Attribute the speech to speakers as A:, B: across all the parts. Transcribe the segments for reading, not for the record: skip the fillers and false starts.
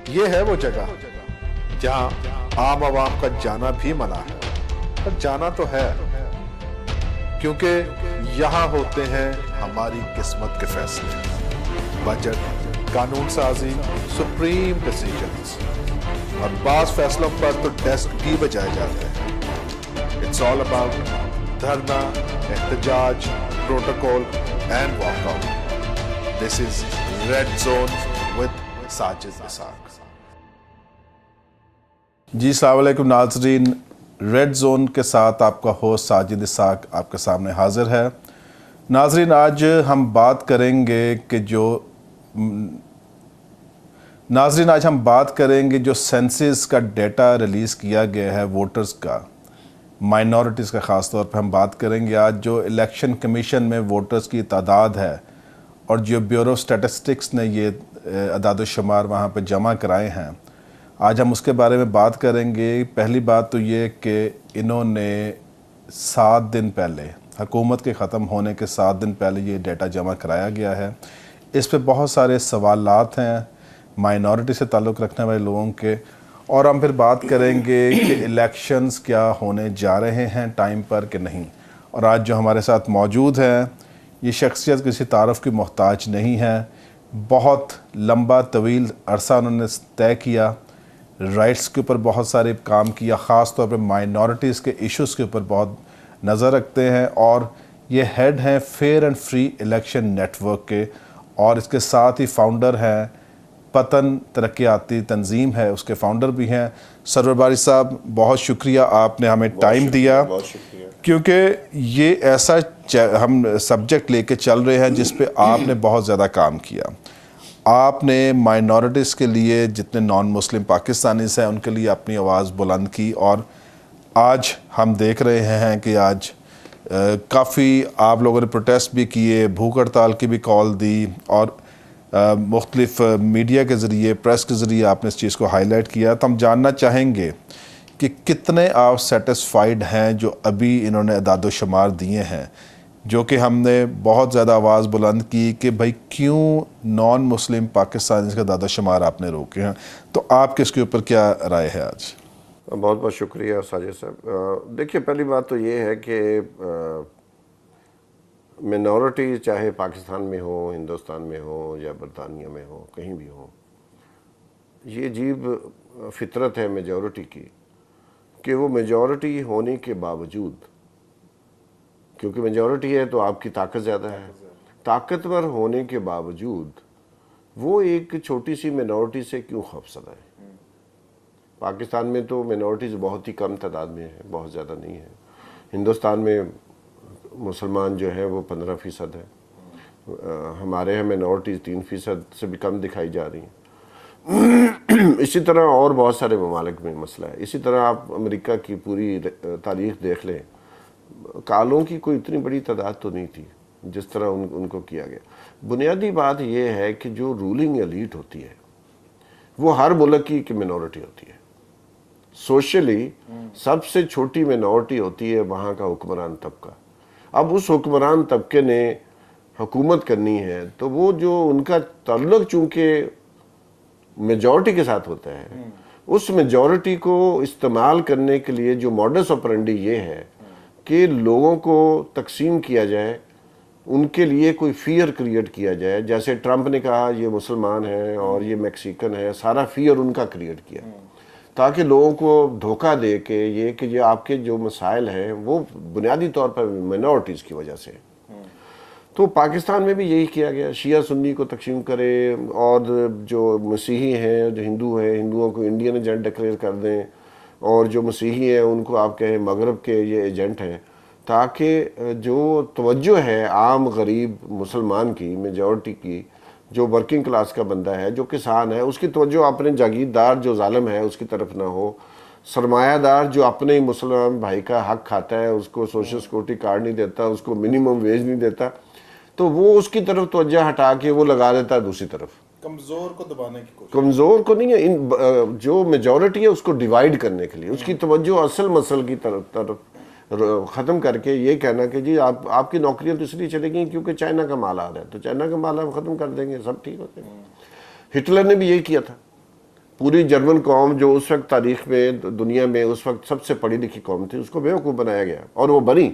A: یہ ہے وہ جگہ جہاں عام عوام کا جانا بھی منع ہے، پر جانا تو ہے، کیونکہ یہاں ہوتے ہیں ہماری قسمت کے فیصلے، بجٹ، قانون سازی، سپریم ڈیسیجنز، اور بعض فیصلوں پر تو ڈیسک بھی بجائے جاتے ہیں۔ اٹس آل اباؤٹ دھرنا، احتجاج، protocol and walk out. This is red zone with Sajid Ishaq.
B: جی السلام علیکم ناظرین، ریڈ زون کے ساتھ آپ کا ہوسٹ ساجد اسحاق آپ کے سامنے حاضر ہے۔ ناظرین، آج ہم بات کریں گے جو سینسس کا ڈیٹا ریلیز کیا گیا ہے ووٹرز کا، مائنورٹیز کا خاص طور پہ ہم بات کریں گے۔ آج جو الیکشن کمیشن میں ووٹرز کی تعداد ہے اور جو بیورو اسٹیٹسٹکس نے یہ اعداد و شمار وہاں پہ جمع کرائے ہیں، آج ہم اس کے بارے میں بات کریں گے۔ پہلی بات تو یہ کہ انہوں نے 7 دن پہلے، حکومت کے ختم ہونے کے 7 دن پہلے یہ ڈیٹا جمع کرایا گیا ہے۔ اس پہ بہت سارے سوالات ہیں مائنورٹی سے تعلق رکھنے والے لوگوں کے، اور ہم پھر بات کریں گے کہ الیکشنز کیا ہونے جا رہے ہیں ٹائم پر کہ نہیں۔ اور آج جو ہمارے ساتھ موجود ہیں، یہ شخصیت کسی تعارف کی محتاج نہیں ہے۔ بہت لمبا طویل عرصہ انہوں نے طے کیا، رائٹس کے اوپر بہت سارے کام کیا، خاص طور پہ مائنورٹیز کے ایشوز کے اوپر بہت نظر رکھتے ہیں، اور یہ ہیڈ ہیں fair and free election network کے، اور اس کے ساتھ ہی فاؤنڈر ہیں پتن ترقیاتی تنظیم ہے، اس کے فاؤنڈر بھی ہیں۔ سرور باری صاحب، بہت شکریہ آپ نے ہمیں ٹائم دیا، کیونکہ یہ ایسا ہم سبجیکٹ لے کے چل رہے ہیں جس پہ آپ نے بہت زیادہ کام کیا۔ آپ نے مائنورٹیز کے لیے، جتنے نان مسلم پاکستانیز ہیں ان کے لیے اپنی آواز بلند کی، اور آج ہم دیکھ رہے ہیں کہ آج کافی آپ لوگوں نے پروٹیسٹ بھی کیے، بھوک ہڑتال کی بھی کال دی، اور مختلف میڈیا کے ذریعے، پریس کے ذریعے آپ نے اس چیز کو ہائی لائٹ کیا۔ تو ہم جاننا چاہیں گے کہ کتنے آپ سیٹسفائیڈ ہیں جو ابھی انہوں نے اعداد و شمار دیے ہیں، جو کہ ہم نے بہت زیادہ آواز بلند کی کہ بھائی کیوں نان مسلم پاکستانیز کا اعداد و شمار آپ نے روکے ہیں۔ تو آپ کے اس کے اوپر کیا رائے ہے آج؟
C: بہت بہت شکریہ ساجد صاحب۔ دیکھیے، پہلی بات تو یہ ہے کہ مینورٹی چاہے پاکستان میں ہو، ہندوستان میں ہو یا برطانیہ میں ہو، کہیں بھی ہو، یہ عجیب فطرت ہے میجورٹی کی کہ وہ میجورٹی ہونے کے باوجود، کیونکہ میجورٹی ہے تو آپ کی طاقت زیادہ ہے، طاقتور ہونے کے باوجود وہ ایک چھوٹی سی مینورٹی سے کیوں خوفزدہ ہے۔ پاکستان میں تو مینورٹیز بہت ہی کم تعداد میں ہے، بہت زیادہ نہیں ہے۔ ہندوستان میں مسلمان جو ہے وہ 15% ہے، ہمارے یہاں مینورٹیز 3% سے بھی کم دکھائی جا رہی ہیں۔ اسی طرح اور بہت سارے ممالک میں مسئلہ ہے۔ اسی طرح آپ امریکہ کی پوری تاریخ دیکھ لیں، کالوں کی کوئی اتنی بڑی تعداد تو نہیں تھی جس طرح ان کو کیا گیا۔ بنیادی بات یہ ہے کہ جو رولنگ ایلیٹ ہوتی ہے وہ ہر ملک کی ایک مینورٹی ہوتی ہے۔ سوشلی سب سے چھوٹی مینورٹی ہوتی ہے وہاں کا حکمران طبقہ۔ اب اس حکمران طبقے نے حکومت کرنی ہے تو وہ جو ان کا تعلق چونکہ میجورٹی کے ساتھ ہوتا ہے، اس میجورٹی کو استعمال کرنے کے لیے جو موڈس آپرینڈی یہ ہے کہ لوگوں کو تقسیم کیا جائے، ان کے لیے کوئی فیئر کریٹ کیا جائے۔ جیسے ٹرمپ نے کہا یہ مسلمان ہے اور یہ میکسیکن ہے، سارا فیئر ان کا کریٹ کیا تاکہ لوگوں کو دھوکہ دے کے یہ آپ کے جو مسائل ہیں وہ بنیادی طور پر مینورٹیز کی وجہ سے۔ تو پاکستان میں بھی یہی کیا گیا، شیعہ سنی کو تقسیم کرے، اور جو مسیحی ہیں، جو ہندو ہیں، ہندوؤں کو انڈین ایجنٹ ڈکلیئر کر دیں، اور جو مسیحی ہیں ان کو آپ کہیں مغرب کے یہ ایجنٹ ہیں، تاکہ جو توجہ ہے عام غریب مسلمان کی، میجورٹی کی، جو ورکنگ کلاس کا بندہ ہے، جو کسان ہے، اس کی توجہ اپنے جاگیردار جو ظالم ہے اس کی طرف نہ ہو، سرمایہ دار جو اپنے مسلمان بھائی کا حق کھاتا ہے، اس کو سوشل سیکورٹی کارڈ نہیں دیتا، اس کو منیمم ویج نہیں دیتا، تو وہ اس کی طرف توجہ ہٹا کے وہ لگا دیتا ہے دوسری طرف،
B: کمزور کو دبانے کی کوشش،
C: کمزور کو نہیں ہے، جو میجورٹی ہے اس کو ڈیوائیڈ کرنے کے لیے، اس کی توجہ اصل مسئلہ کی طرف ختم کر کے یہ کہنا کہ جی آپ کی نوکریاں تو اس لیے چلے گئی کیونکہ چائنا کا مال آ رہا ہے، تو چائنا کا مال ہم ختم کر دیں گے، سب ٹھیک ہو جائے گا۔ ہٹلر نے بھی یہی کیا تھا، پوری جرمن قوم جو اس وقت تاریخ میں دنیا میں اس وقت سب سے پڑھی لکھی قوم تھی، اس کو بیوقوف بنایا گیا اور وہ بنی.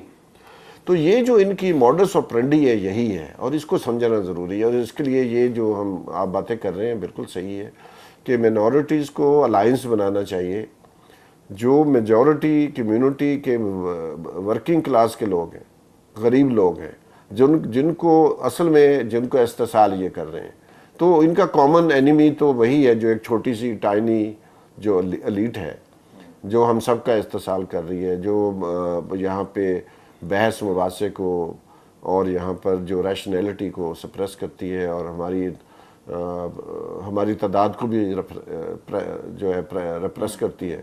C: تو یہ جو ان کی ماڈس آپرینڈی ہے یہی ہے، اور اس کو سمجھنا ضروری ہے. اور اس کے لیے یہ جو آپ باتیں کر رہے ہیں بالکل صحیح ہے کہ مینورٹیز کو الائنس بنانا چاہیے. جو میجورٹی کمیونٹی کے ورکنگ کلاس کے لوگ ہیں، غریب لوگ ہیں، جن کو اصل میں جن کو استحصال یہ کر رہے ہیں، تو ان کا کامن اینیمی تو وہی ہے جو ایک چھوٹی سی ٹائنی جو ایلیٹ ہے، جو ہم سب کا استحصال کر رہی ہے، جو یہاں پہ بحث مباحثے کو اور یہاں پر جو ریشنلٹی کو سپریس کرتی ہے، اور ہماری تعداد کو بھی جو ہے ریپریس کرتی ہے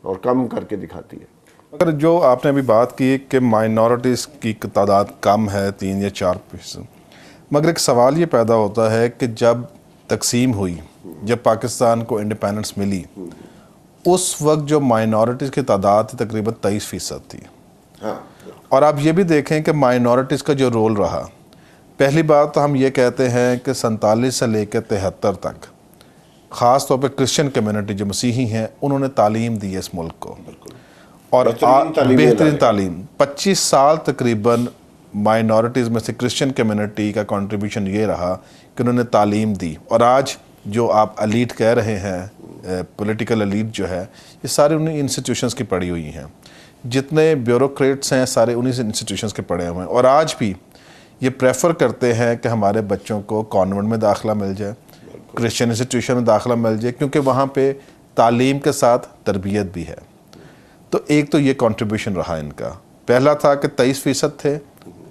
C: اور کم کر کے دکھاتی ہے.
B: اگر جو آپ نے ابھی بات کی کہ مائنورٹیز کی تعداد کم ہے 3 یا 4%، مگر ایک سوال یہ پیدا ہوتا ہے کہ جب تقسیم ہوئی، جب پاکستان کو انڈیپینڈنس ملی، اس وقت جو مائنورٹیز کی تعداد تھی تقریباً 23% تھی. اور آپ یہ بھی دیکھیں کہ مائنورٹیز کا جو رول رہا، پہلی بات تو ہم یہ کہتے ہیں کہ 47 سے لے کے 73 تک خاص طور پہ کرسچن کمیونٹی جو مسیحی ہیں، انہوں نے تعلیم دی ہے اس ملک کو، اور بہترین تعلیم. 25 سال تقریباً مائنورٹیز میں سے کرسچن کمیونٹی کا کنٹریبیوشن یہ رہا کہ انہوں نے تعلیم دی. اور آج جو آپ ایلیٹ کہہ رہے ہیں، پولیٹیکل ایلیٹ جو ہے، یہ سارے انہیں انسٹیٹیوشنز کی پڑھی ہوئی ہیں. جتنے بیوروکریٹس ہیں سارے انہی سے انسٹیٹیوشنز کے پڑھے ہوئے ہیں، اور آج بھی یہ پریفر کرتے ہیں کہ ہمارے بچوں کو کانوینٹ میں داخلہ مل جائے، کرسچن انسٹیٹیوشن میں داخلہ مل جائے، کیونکہ وہاں پہ تعلیم کے ساتھ تربیت بھی ہے. تو ایک تو یہ کنٹریبیوشن رہا ان کا. پہلا تھا کہ 23% تھے،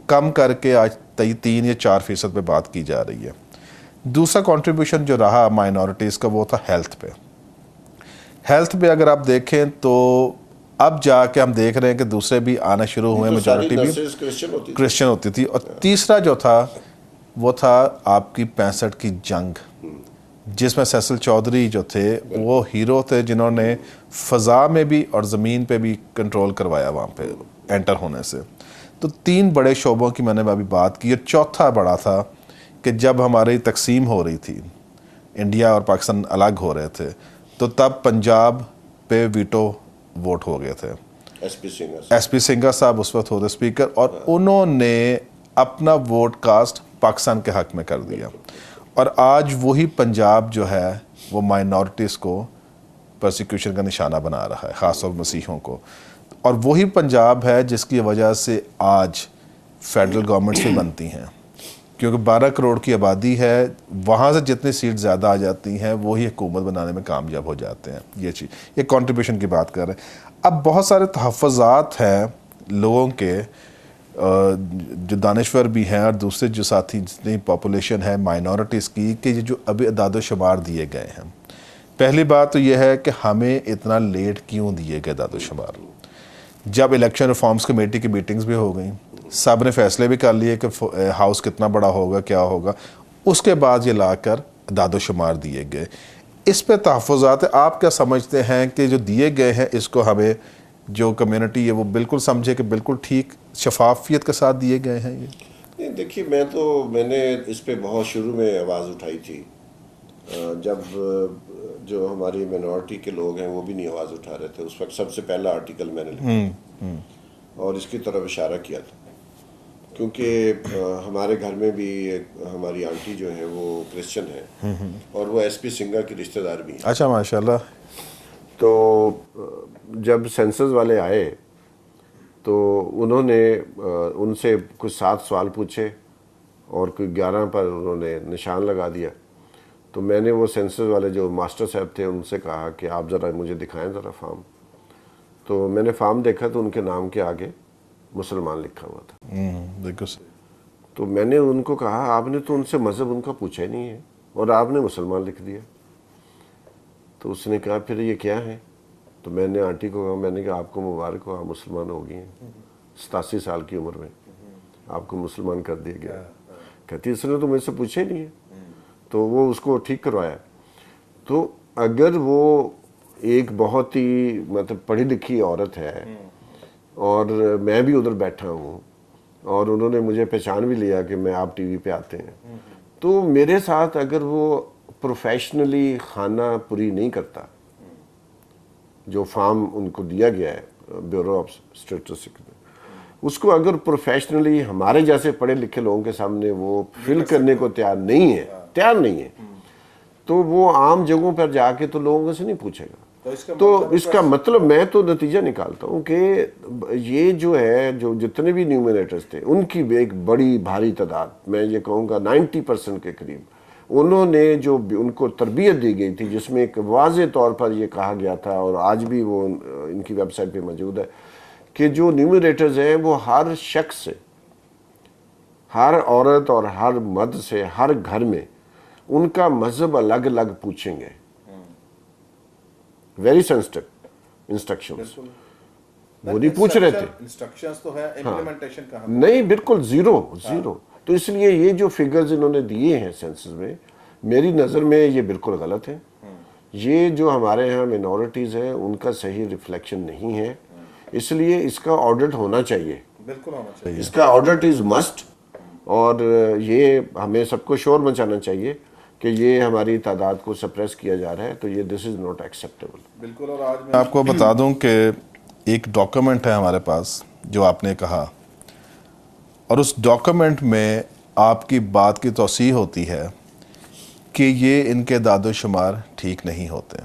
B: کم کر کے آج 3 یا 4% پہ بات کی جا رہی ہے. دوسرا کنٹریبیوشن جو رہا مائنورٹیز کا وہ تھا ہیلتھ پہ. ہیلتھ پہ اگر آپ دیکھیں تو اب جا کے ہم دیکھ رہے ہیں کہ دوسرے بھی آنا شروع ہوئے، میجورٹی بھی کرسچن ہوتی تھی. اور تیسرا جو تھا وہ تھا آپ کی 65 کی جنگ، جس میں سیسل چودھری جو تھے وہ ہیرو تھے، جنہوں نے فضا میں بھی اور زمین پہ بھی کنٹرول کروایا وہاں پہ انٹر ہونے سے. تو 3 بڑے شعبوں کی میں نے ابھی بات کی. اور چوتھا بڑا تھا کہ جب ہماری تقسیم ہو رہی تھی، انڈیا اور پاکستان الگ ہو رہے تھے، تو تب پنجاب پہ ویٹو ووٹ ہو گئے تھے. ایس پی سنگھا صاحب اس وقت ہوتے اسپیکر، اور انہوں نے اپنا ووٹ کاسٹ پاکستان کے حق میں کر دیا. اور آج وہی پنجاب جو ہے وہ مائنورٹیز کو پرسیکیوشن کا نشانہ بنا رہا ہے، خاص طور مسیحوں کو. اور وہی پنجاب ہے جس کی وجہ سے آج فیڈرل گورنمنٹس بھی بنتی ہیں، کیونکہ 12 کروڑ کی آبادی ہے، وہاں سے جتنی سیٹ زیادہ آ جاتی ہیں وہی حکومت بنانے میں کامیاب ہو جاتے ہیں. یہ چیز، یہ کنٹریبیوشن کی بات کر رہے ہیں. اب بہت سارے تحفظات ہیں لوگوں کے، جو دانشور بھی ہیں اور دوسرے جو ساتھی جتنی پاپولیشن ہے مائنورٹیز کی، کہ یہ جو ابھی اعداد و شمار دیے گئے ہیں. پہلی بات تو یہ ہے کہ ہمیں اتنا لیٹ کیوں دیے گئے اعداد و شمار. جب الیکشن ریفارمز کمیٹی کی میٹنگز بھی ہو گئیں، سب نے فیصلے بھی کر لیے کہ ہاؤس کتنا بڑا ہوگا، کیا ہوگا، اس کے بعد یہ لا کر اعداد و شمار دیے گئے. اس پہ تحفظات آپ کیا سمجھتے ہیں کہ جو دیے گئے ہیں اس کو ہمیں جو کمیونٹی ہے وہ بالکل سمجھے کہ بالکل ٹھیک شفافیت کے ساتھ دیے گئے ہیں؟
C: یہ دیکھیے، میں نے اس پہ بہت شروع میں آواز اٹھائی تھی، جب جو ہماری مینورٹی کے لوگ ہیں وہ بھی نہیں آواز اٹھا رہے تھے. اس وقت سب سے پہلا آرٹیکل میں نے لکھا اور اس کی طرف اشارہ کیا تھا، کیونکہ ہمارے گھر میں بھی ہماری آنٹی جو ہے وہ کرسچن ہے، اور وہ ایس پی سنگھا کی رشتہ دار بھی ہیں.
B: اچھا، ماشاءاللہ.
C: تو جب سینسس والے آئے تو انہوں نے ان سے کچھ 7 سوال پوچھے اور کوئی 11 پر انہوں نے نشان لگا دیا. تو میں نے وہ سینسس والے جو ماسٹر صاحب تھے ان سے کہا کہ آپ ذرا مجھے دکھائیں ذرا فارم. تو میں نے فارم دیکھا تو ان کے نام کے آگے مسلمان لکھا ہوا تھا. تو میں نے ان کو کہا آپ نے تو ان سے مذہب ان کا پوچھا ہی نہیں ہے اور آپ نے مسلمان لکھ دیا. تو اس نے کہا پھر یہ کیا ہے؟ تو میں نے آنٹی کو کہا، میں نے کہا آپ کو مبارک ہو، آپ مسلمان ہو گئی ہیں 87 سال کی عمر میں، آپ کو مسلمان کر دیا گیا. کہتی اس نے تو مجھ سے پوچھا ہی نہیں ہے. تو وہ اس کو ٹھیک کروایا. تو اگر وہ ایک بہت ہی مطلب پڑھی لکھی عورت ہے اور میں بھی ادھر بیٹھا ہوں اور انہوں نے مجھے پہچان بھی لیا کہ میں آپ ٹی وی پہ آتے ہیں، تو میرے ساتھ اگر وہ پروفیشنلی خانہ پوری نہیں کرتا جو فارم ان کو دیا گیا ہے بیورو آف اسٹیٹسٹکس میں، اس کو اگر پروفیشنلی ہمارے جیسے پڑھے لکھے لوگوں کے سامنے وہ فل کرنے کو تیار نہیں ہے تو وہ عام جگہوں پر جا کے تو لوگوں سے نہیں پوچھے گا. تو اس کا مطلب میں تو نتیجہ نکالتا ہوں کہ یہ جو ہے جو جتنے بھی نیومینیٹرز تھے ان کی ایک بڑی بھاری تعداد، میں یہ کہوں گا 90% کے قریب، انہوں نے جو ان کو تربیت دی گئی تھی جس میں ایک واضح طور پر یہ کہا گیا تھا، اور آج بھی وہ ان کی ویب سائٹ پہ موجود ہے، کہ جو نیومریٹرز ہیں وہ ہر شخص سے، ہر عورت اور ہر مرد سے، ہر گھر میں ان کا مذہب الگ الگ پوچھیں گے. ویری سینسٹیو انسٹرکشنز وہ نہیں پوچھ رہے تھے.
B: انسٹرکشنز تو ہے، امپلیمنٹیشن کہاں؟
C: نہیں، بالکل زیرو. تو اس لیے یہ جو فگرز انہوں نے دیے ہیں سینسس میں، میری نظر میں یہ بالکل غلط ہے. یہ جو ہمارے ہاں مینورٹیز ہیں ان کا صحیح ریفلیکشن نہیں ہے، اس لیے اس کا آڈٹ ہونا چاہیے.
B: بالکل ہونا چاہیے.
C: اس کا آڈٹ از مسٹ، اور یہ ہمیں سب کو شور مچانا چاہیے کہ یہ ہماری تعداد کو سپریس کیا جا رہا ہے، تو یہ دس از ناٹ ایکسیپٹیبل.
B: بالکل. اور آج میں آپ کو بتا دوں کہ ایک ڈاکومنٹ ہے ہمارے پاس جو آپ نے کہا، اور اس ڈاکومنٹ میں آپ کی بات کی توثیق ہوتی ہے کہ یہ ان کے داد و شمار ٹھیک نہیں ہوتے.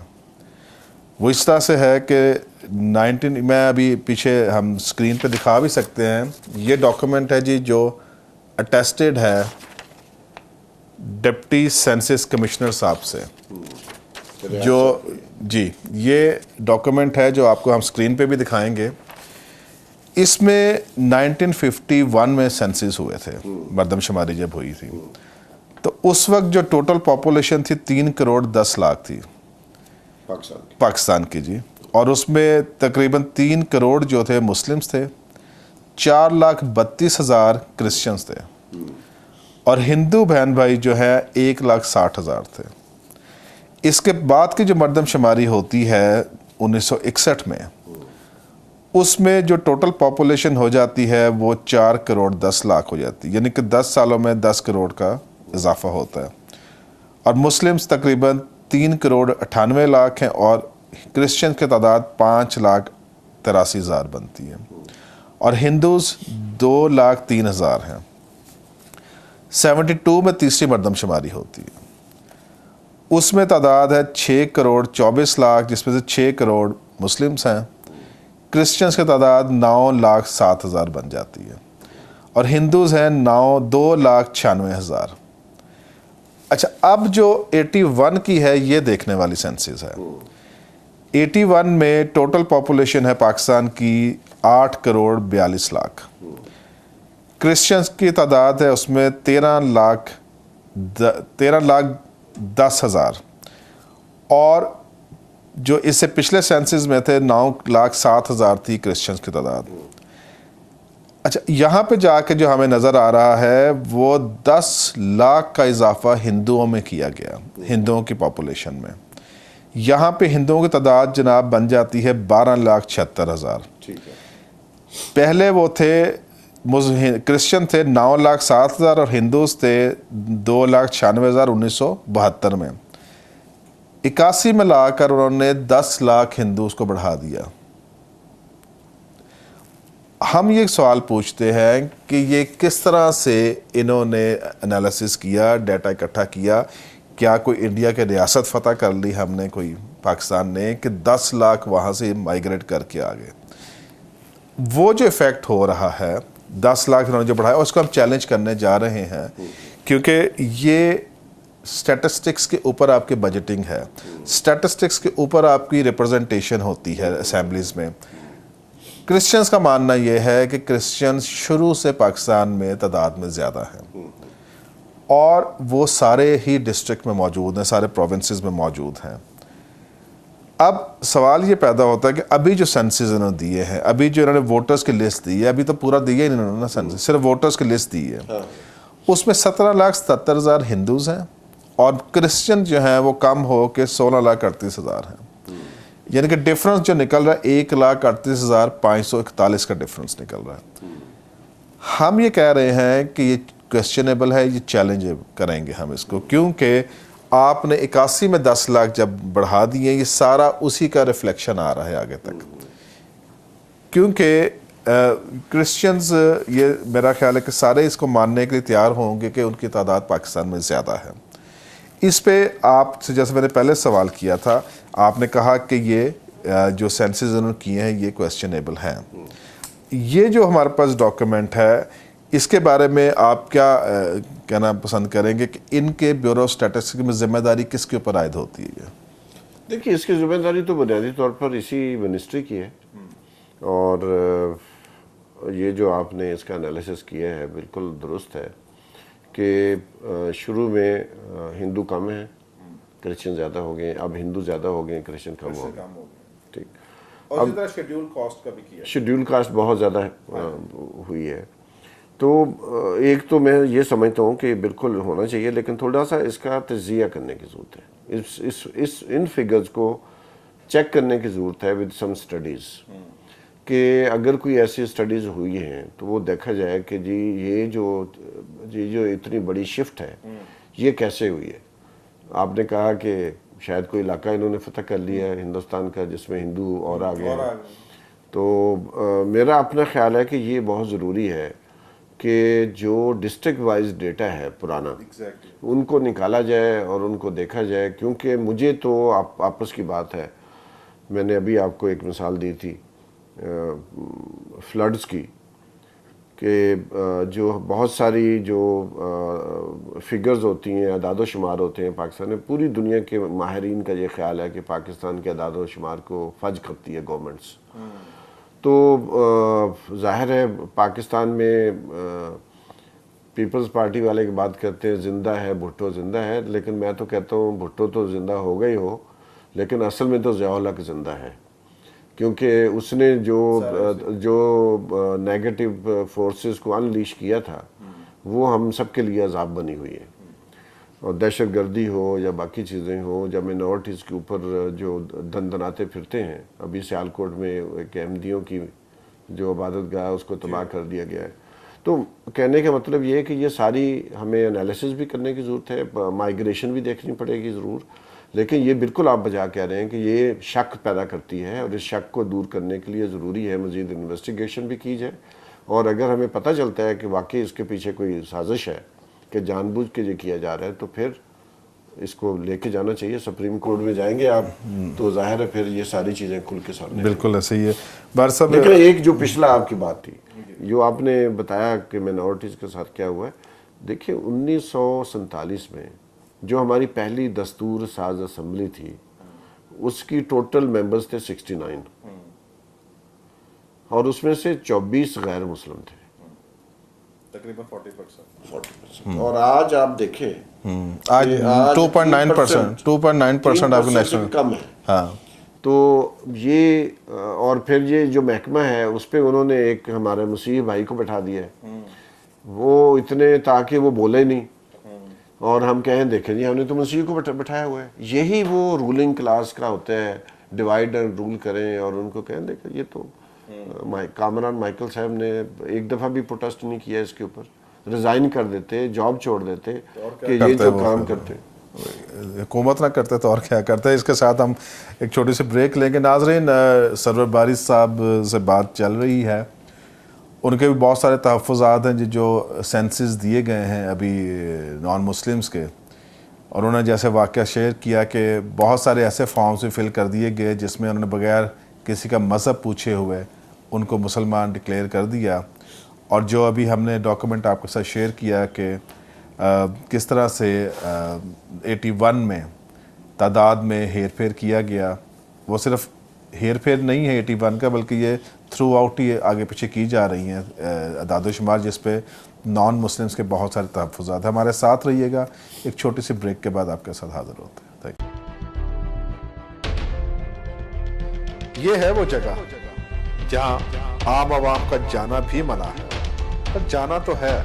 B: وہ اس طرح سے ہے کہ میں ابھی پیچھے ہم اسکرین پہ دکھا بھی سکتے ہیں، یہ ڈاکومنٹ ہے جی جو اٹیسٹڈ ہے ڈپٹی سینسس کمشنر صاحب سے، جو جی یہ ڈاکومنٹ ہے جو آپ کو ہم اسکرین پہ بھی دکھائیں گے. اس میں 1951 میں سینسس ہوئے تھے، مردم شماری جب ہوئی تھی، تو اس وقت جو ٹوٹل پاپولیشن تھی 3 کروڑ 10 لاکھ تھی پاکستان کی جی. اور اس میں تقریباً 3 کروڑ جو تھے مسلمز تھے، 4,32,000 کرسچنز تھے، اور ہندو بہن بھائی جو ہے 1,60,000 تھے. اس کے بعد کی جو مردم شماری ہوتی ہے 1961 میں، اس میں جو ٹوٹل پاپولیشن ہو جاتی ہے وہ 4 کروڑ 10 لاکھ ہو جاتی ہے، یعنی کہ 10 سالوں میں 10 کروڑ کا اضافہ ہوتا ہے. اور مسلمز تقریباً 3 کروڑ 98 لاکھ ہیں، اور کرسچن کی تعداد 5,83,000 بنتی ہے، اور ہندوز 2,03,000 ہیں. 72 میں تیسری مردم شماری ہوتی ہے، اس میں تعداد ہے 6 کروڑ 24 لاکھ، جس میں سے 6 کروڑ مسلمز ہیں. کرسچنز کی تعداد 9,07,000 بن جاتی ہے، اور ہندوز ہیں 2,96,000. اچھا، اب جو 81 کی ہے یہ دیکھنے والی سینسس ہے. 81 میں ٹوٹل پاپولیشن ہے پاکستان کی 8 کروڑ 42 لاکھ. کرسچنز کی تعداد ہے اس میں 13,10,000، اور جو اس سے پچھلے سینسس میں تھے 9,07,000 تھی کرسچنز کی تعداد. اچھا، یہاں پہ جا کے جو ہمیں نظر آ رہا ہے وہ 10 لاکھ کا اضافہ ہندوؤں میں کیا گیا، ہندوؤں کی پاپولیشن میں. یہاں پہ ہندوؤں کی تعداد جناب بن جاتی ہے 12,76,000. پہلے وہ تھے کرسچن تھے 9,07,000 اور ہندوز تھے 2,96,000 1972 میں. 81 میں لا کر انہوں نے 10 لاکھ ہندوز کو بڑھا دیا. ہم یہ سوال پوچھتے ہیں کہ یہ کس طرح سے انہوں نے انالیسس کیا، ڈیٹا اکٹھا کیا؟ کیا کوئی انڈیا کے ریاست فتح کر لی ہم نے، کوئی پاکستان نے، کہ 10 لاکھ وہاں سے مائیگریٹ کر کے آ گئے؟ وہ جو ایفیکٹ ہو رہا ہے 10 لاکھ انہوں نے جو بڑھایا، اس کو ہم چیلنج کرنے جا رہے ہیں، کیونکہ یہ سٹیٹسٹکس کے اوپر آپ کی بجٹنگ ہے، سٹیٹسٹکس کے اوپر آپ کی ریپرزنٹیشن ہوتی ہے اسمبلیز میں. کرسچنز کا ماننا یہ ہے کہ کرسچنز شروع سے پاکستان میں تعداد میں زیادہ ہیں، اور وہ سارے ہی ڈسٹرکٹ میں موجود ہیں، سارے پروونسز میں موجود ہیں. اب سوال یہ پیدا ہوتا ہے کہ ابھی جو سینسز انہوں نے دیے ہیں، ابھی جو انہوں نے ووٹرز کی لسٹ دی ہے، ابھی تو پورا دیا ہی نہیں انہوں نے سینسز، صرف ووٹرز کی لسٹ دی ہے. اس میں 17,77,000 ہندوز ہیں، اور کرسچن جو ہیں وہ کم ہو کے 16,38,000 ہیں. یعنی کہ ڈفرنس جو نکل رہا ہے 1,38,541 کا ڈفرنس نکل رہا ہے. ہم یہ کہہ رہے ہیں کہ یہ کویسچنیبل ہے، یہ چیلنج کریں گے ہم اس کو، کیونکہ آپ نے 81 میں 10 لاکھ جب بڑھا دیے, یہ سارا اسی کا ریفلیکشن آ رہا ہے آگے تک, کیونکہ کرسچنز یہ میرا خیال ہے کہ سارے اس کو ماننے کے لیے تیار ہوں گے کہ ان کی تعداد پاکستان میں زیادہ ہے. اس پہ آپ سے جیسے میں نے پہلے سوال کیا تھا, آپ نے کہا کہ یہ جو سینسز انہوں نے کیے ہیں یہ کویسچنیبل ہیں. یہ جو ہمارے پاس ڈاکیومنٹ ہے اس کے بارے میں آپ کیا کہنا پسند کریں گے کہ ان کے بیورو اسٹیٹسٹکس میں ذمہ داری کس کے اوپر عائد ہوتی ہے؟
C: دیکھیے اس کی ذمہ داری تو بنیادی طور پر اسی منسٹری کی ہے, اور یہ جو آپ نے اس کا انالیسس کیا ہے بالکل درست ہے کہ شروع میں ہندو کم ہیں, کرسچن زیادہ ہو گئے, اب ہندو زیادہ ہو گئے, کرسچن کم ہو گئے. ٹھیک,
B: اور اسی طرح شیڈیول کاسٹ کا بھی کیا,
C: شیڈیول کاسٹ بہت زیادہ ہوئی ہے. تو ایک تو میں یہ سمجھتا ہوں کہ بالکل ہونا چاہیے, لیکن تھوڑا سا اس کا تجزیہ کرنے کی ضرورت ہے. ان فگرز کو چیک کرنے کی ضرورت ہے ود سم اسٹڈیز, کہ اگر کوئی ایسی اسٹڈیز ہوئی ہیں تو وہ دیکھا جائے کہ جی یہ جو اتنی بڑی شفٹ ہے یہ کیسے ہوئی ہے. آپ نے کہا کہ شاید کوئی علاقہ انہوں نے فتح کر لیا ہے ہندوستان کا جس میں ہندو اور آ گئے ہیں. تو میرا اپنا خیال ہے کہ یہ بہت ضروری ہے کہ جو ڈسٹرکٹ وائز ڈیٹا ہے پرانا ان کو نکالا جائے اور ان کو دیکھا جائے, کیونکہ مجھے تو آپس کی بات ہے, میں نے ابھی آپ کو ایک مثال دی تھی فلڈز کی, کہ جو بہت ساری جو فگرز ہوتی ہیں, اعداد و شمار ہوتے ہیں پاکستان میں, پوری دنیا کے ماہرین کا یہ خیال ہے کہ پاکستان کے اعداد و شمار کو فج کرتی ہے گورنمنٹس. تو ظاہر ہے پاکستان میں پیپلز پارٹی والے کی بات کرتے ہیں زندہ ہے, بھٹو زندہ ہے, لیکن میں تو کہتا ہوں بھٹو تو زندہ ہو گئی ہو, لیکن اصل میں تو ضیاء الحق زندہ ہے, کیونکہ اس نے جو نیگیٹو فورسز کو انلیش کیا تھا وہ ہم سب کے لیے عذاب بنی ہوئی ہے. اور دہشت گردی ہو یا باقی چیزیں ہوں, جب مینورٹیز کے اوپر جو دندناتے پھرتے ہیں, ابھی سیالکوٹ میں ایک احمدیوں کی جو عبادت گاہ اس کو تباہ کر دیا گیا ہے. تو کہنے کا مطلب یہ ہے کہ یہ ساری ہمیں انالیسس بھی کرنے کی ضرورت ہے, مائگریشن بھی دیکھنی پڑے گی ضرور, لیکن یہ بالکل آپ بجا کہہ رہے ہیں کہ یہ شک پیدا کرتی ہے, اور اس شک کو دور کرنے کے لیے ضروری ہے مزید انویسٹیگیشن بھی کی جائے. اور اگر ہمیں پتہ چلتا ہے کہ واقعی اس کے پیچھے کوئی سازش ہے کہ جان بوجھ کے یہ کیا جا رہا ہے, تو پھر اس کو لے کے جانا چاہیے. سپریم کورٹ میں جائیں گے آپ تو ظاہر ہے پھر یہ ساری چیزیں کھل کے سامنے.
B: بالکل ایسے ہی ہے. بار صاحب
C: لیکن ایک جو پچھلا آپ کی بات تھی, جو آپ نے بتایا کہ مینورٹیز کے ساتھ کیا ہوا ہے, دیکھیں 1947 میں جو ہماری پہلی دستور ساز اسمبلی تھی اس کی ٹوٹل ممبرز تھے 69, اور اس میں سے 24 غیر مسلم تھے,
B: تقریباً 40%.
C: اور آج آپ دیکھیں
B: آج 2.9% آپ کو نیشنل
C: کم ہے.
B: ہاں,
C: تو یہ اور پھر یہ جو محکمہ ہے اس پہ انہوں نے ایک ہمارے مسیح بھائی کو بٹھا دیا ہے, وہ اتنے تاکہ وہ بولے نہیں, اور ہم کہیں دیکھیں جی ہم نے تو مسیح کو بٹھایا ہوا ہے. یہی وہ رولنگ کلاس کا ہوتا ہے, ڈیوائڈ اینڈ رول کریں, اور ان کو کہیں دیکھیں یہ تو کامران مائیکل صاحب نے ایک دفعہ بھی پروٹیسٹ نہیں کیا اس کے اوپر, ریزائن کر دیتے, جاب چھوڑ دیتے کہ یہ جو کام کرتے.
B: حکومت نہ کرتے تو اور کیا کرتے. اس کے ساتھ ہم ایک چھوٹی سی بریک لیں گے. ناظرین, سرور بارش صاحب سے بات چل رہی ہے, ان کے بھی بہت سارے تحفظات ہیں جو سینسز دیے گئے ہیں ابھی نان مسلمز کے, اور انہوں نے جیسے واقعہ شیئر کیا کہ بہت سارے ایسے فارمز بھی فل کر دیے گئے جس میں انہوں نے بغیر کسی کا مذہب پوچھے ہوئے ان کو مسلمان ڈکلیئر کر دیا. اور جو ابھی ہم نے ڈاکومنٹ آپ کے ساتھ شیئر کیا کہ کس طرح سے 81 میں تعداد میں ہیر پھیر کیا گیا, وہ صرف ہیر پھیر نہیں ہے 81 کا, بلکہ یہ تھرو آؤٹ ہی آگے پیچھے کی جا رہی ہیں اعداد و شمار, جس پہ نان مسلمس کے بہت سارے تحفظات ہیں. ہمارے ساتھ رہیے گا, ایک چھوٹی سی بریک کے بعد آپ کے ساتھ حاضر ہوتے ہیں. Thank you.
A: یہ ہے وہ جگہ جہاں عام عوام کا جانا بھی منع ہے, پر جانا تو ہے,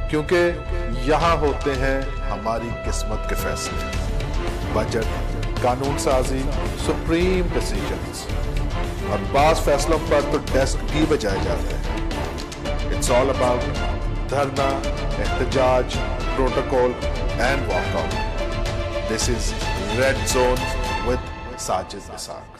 A: کیونکہ یہاں ہوتے ہیں ہماری قسمت کے فیصلے. بجٹ, قانون سازی, سپریم ڈیسیجنز, اور بعض فیصلوں پر تو ڈیسک بھی بجائے جاتے ہیں. اٹس آل اباؤٹ دھرنا, احتجاج, protocol and walk out. This is Red Zone with Sajid Isaac.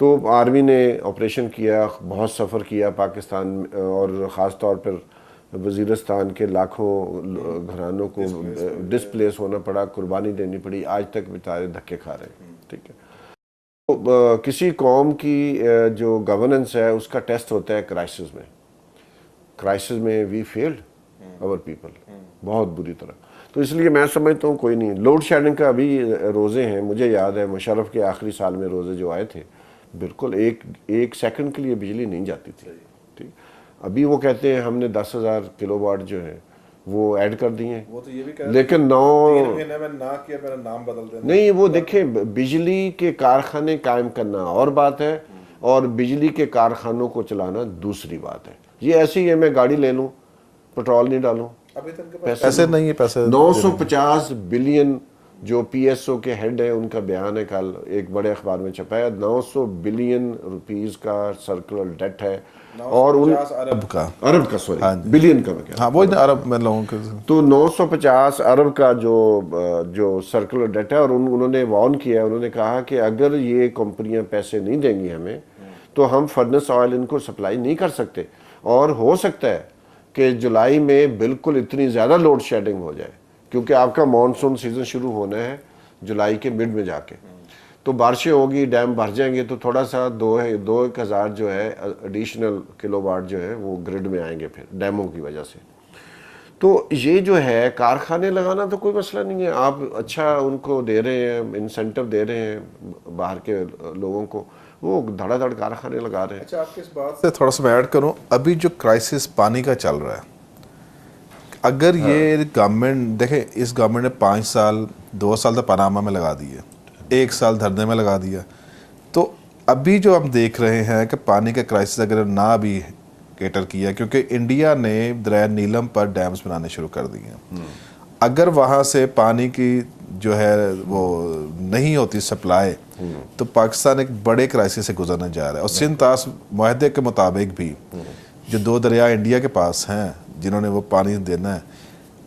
C: تو آرمی نے آپریشن کیا، بہت سفر کیا پاکستان، اور خاص طور پر وزیرستان کے لاکھوں گھرانوں کو ڈسپلیس ہونا پڑا، قربانی دینی پڑی، آج تک بیچارے دھکے کھا رہے ہیں. ٹھیک ہے. تو کسی قوم کی جو گورننس ہے اس کا ٹیسٹ ہوتا ہے کرائسس میں. کرائسس میں وی فیلڈ اور پیپل بہت بری طرح. تو اس لیے میں سمجھتا ہوں کوئی نہیں. لوڈ شیڈنگ کا ابھی روزے ہیں، مجھے یاد ہے مشرف کے آخری سال میں روزے جو آئے تھے، بالکل ایک سیکنڈ کے لیے بجلی نہیں جاتی تھی. ٹھیک. ابھی وہ کہتے ہیں ہم نے 10,000 کلو واٹ جو ہے وہ ایڈ کر دیے ہیں، لیکن نہیں. وہ دیکھیں، بجلی کے کارخانے قائم کرنا اور بات ہے، اور بجلی کے کارخانوں کو چلانا دوسری بات ہے. یہ ایسے ہی ہے میں گاڑی لے لوں، پٹرول نہیں ڈالوں،
B: پیسے نہیں ہے. پیسے
C: 950 بلین جو پی ایس او کے ہیڈ ہیں ان کا بیان ہے، کل ایک بڑے اخبار میں چھپا ہے. 900 بلین روپیز کا سرکولر ڈیٹ ہے، اور ان
B: ارب کا
C: سوری بلین کا میں کہہ رہا ہوں.
B: ہاں وہ ارب میں لوگوں کے
C: تو 950 ارب کا جو سرکولر ڈیٹ ہے، اور انہوں نے وارن کیا، انہوں نے کہا کہ اگر یہ کمپنیاں پیسے نہیں دیں گی ہمیں تو ہم فرنس آئل ان کو سپلائی نہیں کر سکتے. اور ہو سکتا ہے کہ جولائی میں بالکل اتنی زیادہ لوڈ شیڈنگ ہو جائے، کیونکہ آپ کا مانسون سیزن شروع ہونا ہے جولائی کے مڈ میں جا کے. تو بارشیں ہوگی، ڈیم بھر جائیں گے، تو تھوڑا سا 2,000 جو ہے ایڈیشنل کلو واٹ جو ہے وہ گرڈ میں آئیں گے پھر ڈیموں کی وجہ سے. تو یہ جو ہے کارخانے لگانا تو کوئی مسئلہ نہیں ہے. آپ اچھا ان کو دے رہے ہیں، انسینٹو دے رہے ہیں باہر کے لوگوں کو، وہ دھڑا دھڑ کارخانے لگا رہے ہیں.
B: اچھا، آپ کی اس بات سے تھوڑا سا میں ایڈ کروں. ابھی جو کرائسس پانی کا چل رہا ہے، اگر یہ گورنمنٹ دیکھیں، اس گورنمنٹ نے 5 سال 2 سال تو پاناما میں لگا دیے، 1 سال دھرنے میں لگا دیا. تو ابھی جو ہم دیکھ رہے ہیں کہ پانی کا کرائسس اگر نہ بھی کیٹر کیا، کیونکہ انڈیا نے دریائے نیلم پر ڈیمز بنانے شروع کر دیے ہیں، اگر وہاں سے پانی کی جو ہے وہ نہیں ہوتی سپلائی، تو پاکستان ایک بڑے کرائسس سے گزرنے جا رہا ہے. اور سندھ طاس معاہدے کے مطابق بھی جو 2 دریا انڈیا کے پاس ہیں جنہوں نے وہ پانی دینا ہے،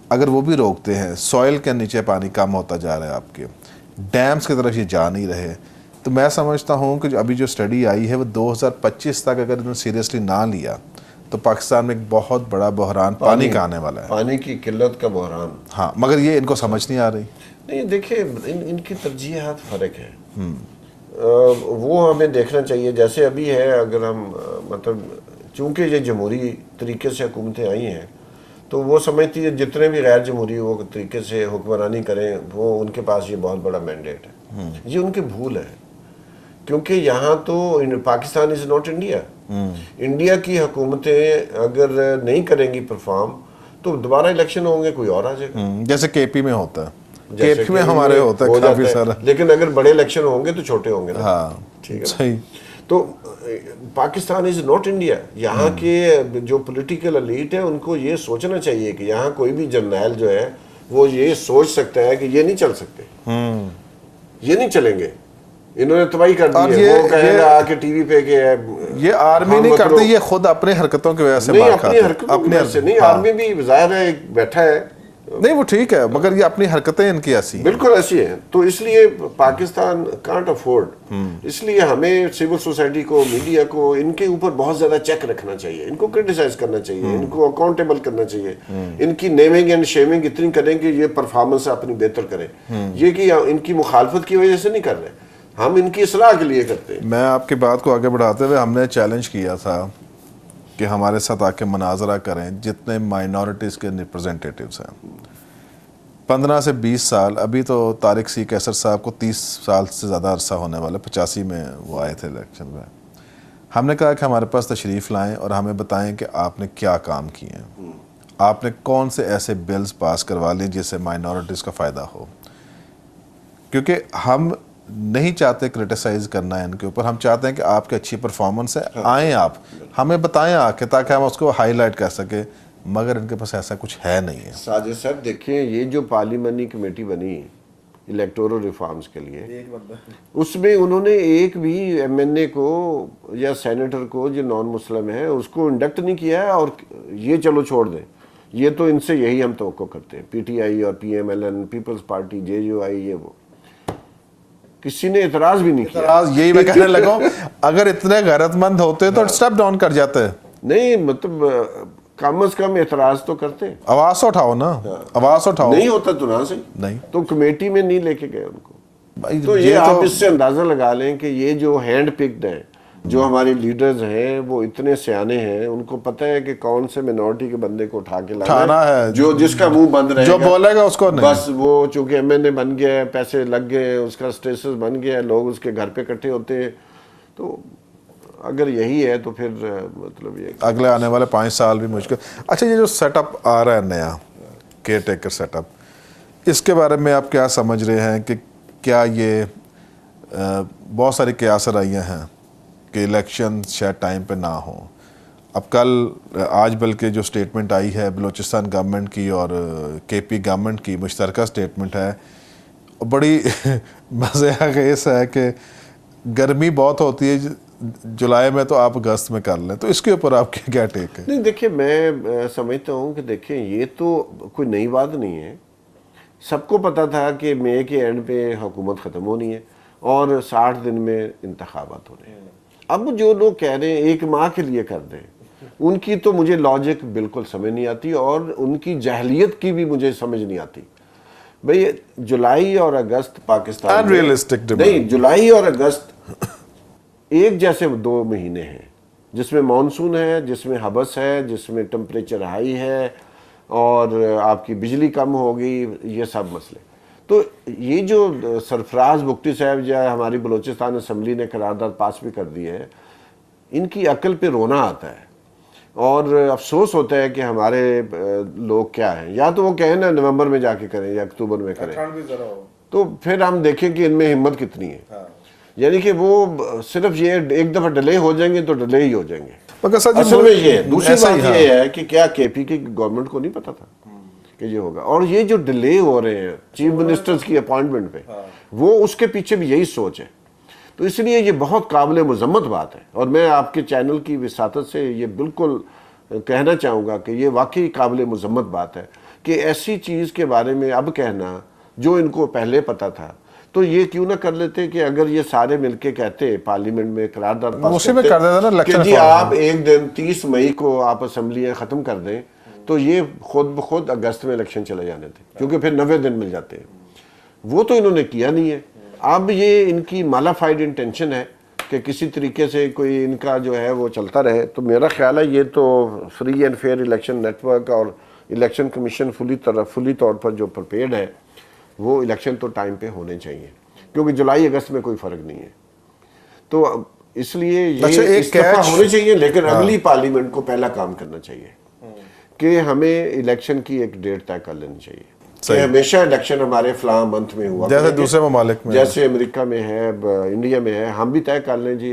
B: اگر وہ بھی روکتے ہیں، سوائل کے نیچے پانی کم ہوتا جا رہا ہے، آپ کے ڈیمز کی طرف یہ جا نہیں رہے. تو میں سمجھتا ہوں کہ ابھی جو اسٹڈی آئی ہے وہ 2025 تک اگر انہوں نے سیریسلی نہ لیا تو پاکستان میں ایک بہت بڑا بحران پانی کا آنے والا ہے،
C: پانی کی قلت کا بحران.
B: ہاں، مگر یہ ان کو سمجھ نہیں آ رہی.
C: نہیں دیکھیں، ان کی ترجیحات فرق ہے. وہ ہمیں دیکھنا چاہیے. جیسے ابھی ہے، اگر ہم مطلب چونکہ یہ جمہوری طریقے سے حکومتیں آئی ہیں، تو وہ سمجھتی ہے جتنے بھی غیر جمہوری وہ طریقے سے حکمرانی کریں، وہ ان کے پاس یہ بہت بڑا مینڈیٹ ہے. یہ ان کی بھول ہے، کیونکہ یہاں تو Pakistan is not India. India کی حکومتیں اگر نہیں کریں گی پرفارم تو دوبارہ الیکشن ہوں گے، کوئی اور آ جائے گا.
B: جیسے کے پی میں ہوتا ہے، کے پی میں ہمارے ہوتا ہے کافی سارا،
C: لیکن اگر بڑے الیکشن ہوں گے تو چھوٹے ہوں گے.
B: ہاں
C: ٹھیک ہے.
B: صحیح.
C: تو پاکستان از ناٹ انڈیا. یہاں کے جو پولیٹیکل ایلیٹ ہے ان کو یہ سوچنا چاہیے کہ یہاں کوئی بھی جرنیل جو ہے وہ یہ سوچ سکتا ہے کہ یہ نہیں چل سکتے، یہ نہیں چلیں گے. انہوں نے تباہی کر دی ہے. وہ کہے گا کہ ٹی وی پہ کہ
B: یہ آرمی نہیں کرتی، یہ خود اپنے حرکتوں کی وجہ سے
C: نہیں، اپنی حرکتوں کی وجہ سے نہیں. آرمی بھی ظاہر ہے بیٹھا ہے،
B: نہیں وہ ٹھیک ہے، مگر یہ اپنی حرکتیں ان کی ایسی ہیں،
C: بالکل ایسی ہیں. تو اس لیے پاکستان کانٹ افورڈ. اس لیے ہمیں سول سوسائٹی کو، میڈیا کو ان کے اوپر بہت زیادہ چیک رکھنا چاہیے، ان کو کرٹیسائز کرنا چاہیے، ان کو اکاؤنٹیبل کرنا چاہیے. ان کی نیمنگ اینڈ شیمنگ اتنی کریں کہ یہ پرفارمنس اپنی بہتر کریں. یہ کہ ان کی مخالفت کی وجہ سے نہیں کر رہے، ہم ان کی اصلاح کے لیے کرتے ہیں.
B: میں آپ کی بات کو آگے بڑھاتے ہوئے، ہم نے چیلنج کیا تھا کہ ہمارے ساتھ آ کے مناظرہ کریں جتنے مائنورٹیز کے ریپرزنٹیٹیوز ہیں. 15 سے 20 سال، ابھی تو طارق سی کیسر صاحب کو 30 سال سے زیادہ عرصہ ہونے والا، 85 میں وہ آئے تھے الیکشن میں. ہم نے کہا کہ ہمارے پاس تشریف لائیں اور ہمیں بتائیں کہ آپ نے کیا کام کیے ہیں، آپ نے کون سے ایسے بلز پاس کروا لیے جس سے مائنورٹیز کا فائدہ ہو. کیونکہ ہم نہیں چاہتے کرٹیسائز کرنا ہے ان کے اوپر، ہم چاہتے ہیں کہ آپ کی اچھی پرفارمنس ہے، آئیں آپ ہمیں بتائیں آ کے، تاکہ ہم اس کو ہائی لائٹ کر سکیں. مگر ان کے پاس ایسا کچھ ہے نہیں ہے.
C: ساجد صاحب دیکھیں، یہ جو پارلیمانی کمیٹی بنی الیکٹورل ریفارمز کے لیے، اس میں انہوں نے ایک بھی ایم این اے کو یا سینیٹر کو جو نان مسلم ہے اس کو انڈکٹ نہیں کیا ہے. اور یہ چلو چھوڑ دیں، یہ تو ان سے یہی ہم توقع کرتے ہیں، پی ٹی آئی اور P M L N, peoples party, J U I, یہ وہ کسی نے اعتراض بھی نہیں کیا.
B: یہی میں کہنے لگا ہوں, اگر اتنے غیرت مند ہوتے تو سٹیپ ڈاؤن کر جاتے.
C: نہیں مطلب کم از کم اعتراض تو کرتے.
B: آواز تو اٹھاؤ نا, آواز اٹھاؤ.
C: نہیں ہوتا تو نہ صحیح,
B: نہیں
C: تو کمیٹی میں نہیں لے کے گئے ان کو. تو یہ آپ اس سے اندازہ لگا لیں کہ یہ جو ہینڈ پکڈ ہیں, جو ہمارے لیڈرز ہیں, وہ اتنے سیانے ہیں, ان کو پتہ ہے کہ کون سے منورٹی کے بندے کو اٹھا کے لانا ہے, جو جس کا منہ بند رہے گا,
B: جو بولے گا اس کو نہیں.
C: بس وہ چونکہ ایم این اے بن گیا, پیسے لگ گئے, اس کا اسٹیٹس بن گیا, لوگ اس کے گھر پہ اکٹھے ہوتے ہیں. تو اگر یہی ہے تو پھر مطلب یہ
B: اگلے آنے والے 5 سال بھی مشکل. اچھا, یہ جو سیٹ اپ آ رہا ہے نیا کیئر ٹیکر سیٹ اپ, اس کے بارے میں آپ کیا سمجھ رہے ہیں کہ کیا یہ بہت ساری قیاسر آئیاں ہیں کہ الیکشن شاید ٹائم پہ نہ ہوں. اب کل آج بلکہ جو سٹیٹمنٹ آئی ہے بلوچستان گورنمنٹ کی اور کے پی گورنمنٹ کی مشترکہ سٹیٹمنٹ ہے, بڑی مزے خیز ہے کہ گرمی بہت ہوتی ہے جولائی میں, تو آپ اگست میں کر لیں. تو اس کے اوپر آپ کی کیا ٹیک ہے؟
C: نہیں دیکھیں, میں سمجھتا ہوں کہ دیکھیں یہ تو کوئی نئی بات نہیں ہے. سب کو پتا تھا کہ مئی کے اینڈ پہ حکومت ختم ہونی ہے اور 60 دن میں انتخابات ہو رہے ہیں. اب جو لوگ کہہ رہے ہیں 1 ماہ کے لیے کر دیں, ان کی تو مجھے لاجک بالکل سمجھ نہیں آتی, اور ان کی جاہلیت کی بھی مجھے سمجھ نہیں آتی. بھئی جولائی اور اگست پاکستان نہیں, جولائی اور اگست ایک جیسے 2 مہینے ہیں, جس میں مانسون ہے, جس میں حبس ہے, جس میں ٹمپریچر ہائی ہے, اور آپ کی بجلی کم ہوگی, یہ سب مسئلے. تو یہ جو سرفراز بگٹی صاحب جو ہماری بلوچستان اسمبلی نے قرارداد پاس بھی کر دی ہے, ان کی عقل پہ رونا آتا ہے اور افسوس ہوتا ہے کہ ہمارے لوگ کیا ہیں. یا تو وہ کہیں نا نومبر میں جا کے کریں یا اکتوبر میں کریں, تو پھر ہم دیکھیں کہ ان میں ہمت کتنی ہے. یعنی کہ وہ صرف یہ ایک دفعہ ڈیلے ہو جائیں گے تو ڈیلے ہی ہو جائیں گے. اصل میں یہ دوسری بات یہ ہے کہ کیا کے پی کی گورنمنٹ کو نہیں پتا تھا کہ یہ ہوگا, اور یہ جو ڈیلے ہو رہے ہیں چیف منسٹرز کی اپوائنٹمنٹ پہ, وہ اس کے پیچھے بھی یہی سوچ ہے. تو اس لیے یہ بہت قابل مذمت بات ہے, اور میں آپ کے چینل کی وساطت سے یہ بالکل کہنا چاہوں گا کہ یہ واقعی قابل مذمت بات ہے کہ ایسی چیز کے بارے میں اب کہنا جو ان کو پہلے پتا تھا. تو یہ کیوں نہ کر لیتے کہ اگر یہ سارے مل کے کہتے پارلیمنٹ میں قرارداد پاس کرتے کہ جی آپ ایک دن 30 مئی کو آپ اسمبلیاں ختم کر دیں, تو یہ خود بخود اگست میں الیکشن چلے جانے تھے, کیونکہ پھر 90 دن مل جاتے ہیں. وہ تو انہوں نے کیا نہیں ہے. اب یہ ان کی مالافائڈ انٹینشن ہے کہ کسی طریقے سے کوئی ان کا جو ہے وہ چلتا رہے. تو میرا خیال ہے یہ تو free and fair election network اور الیکشن کمیشن فلی طور پر جو پرپیئرڈ ہے, وہ الیکشن تو ٹائم پہ ہونے چاہیے, کیونکہ جولائی اگست میں کوئی فرق نہیں ہے. تو اس لیے یہ اس دفعہ ہونے چاہیے, لیکن اگلی پارلیمنٹ کو پہلا کام کرنا چاہیے کہ ہمیں الیکشن کی ایک ڈیٹ طے کر لینی چاہیے کہ ہمیشہ الیکشن ہمارے فلاں منتھ میں ہوا,
B: جیسے دوسرے ممالک میں,
C: جیسے امریکہ میں ہے, انڈیا میں ہے. ہم بھی طے کر لیں جی,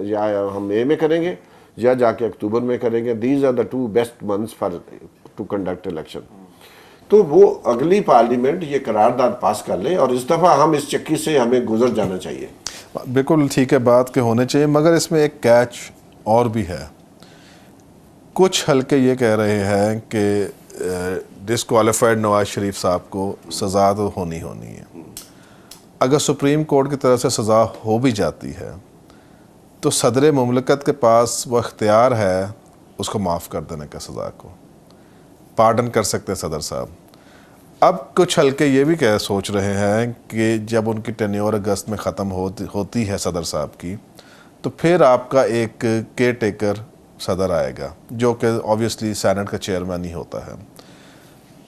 C: یا ہم مئی میں کریں گے یا جا کے اکتوبر میں کریں گے. These are the 2 best months for to conduct election. تو وہ اگلی پارلیمنٹ یہ قرارداد پاس کر لے, اور اس دفعہ ہم اس چکی سے ہمیں گزر جانا چاہیے.
B: بالکل ٹھیک ہے بات کہ ہونے چاہیے, مگر اس میں ایک کیچ اور بھی ہے. کچھ حلقے یہ کہہ رہے ہیں کہ ڈسکوالیفائڈ نواز شریف صاحب کو سزا تو ہونی ہے. اگر سپریم کورٹ کی طرف سے سزا ہو بھی جاتی ہے تو صدر مملکت کے پاس وہ اختیار ہے اس کو معاف کر دینے کا, سزا کو پارڈن کر سکتے ہیں صدر صاحب. اب کچھ حلقے یہ بھی سوچ رہے ہیں کہ جب ان کی ٹینیور اگست میں ختم ہوتی ہے صدر صاحب کی, تو پھر آپ کا ایک کیئر ٹیکر صدر آئے گا جو کہ آبویسلی سینٹ کا چیئرمین ہی ہوتا ہے.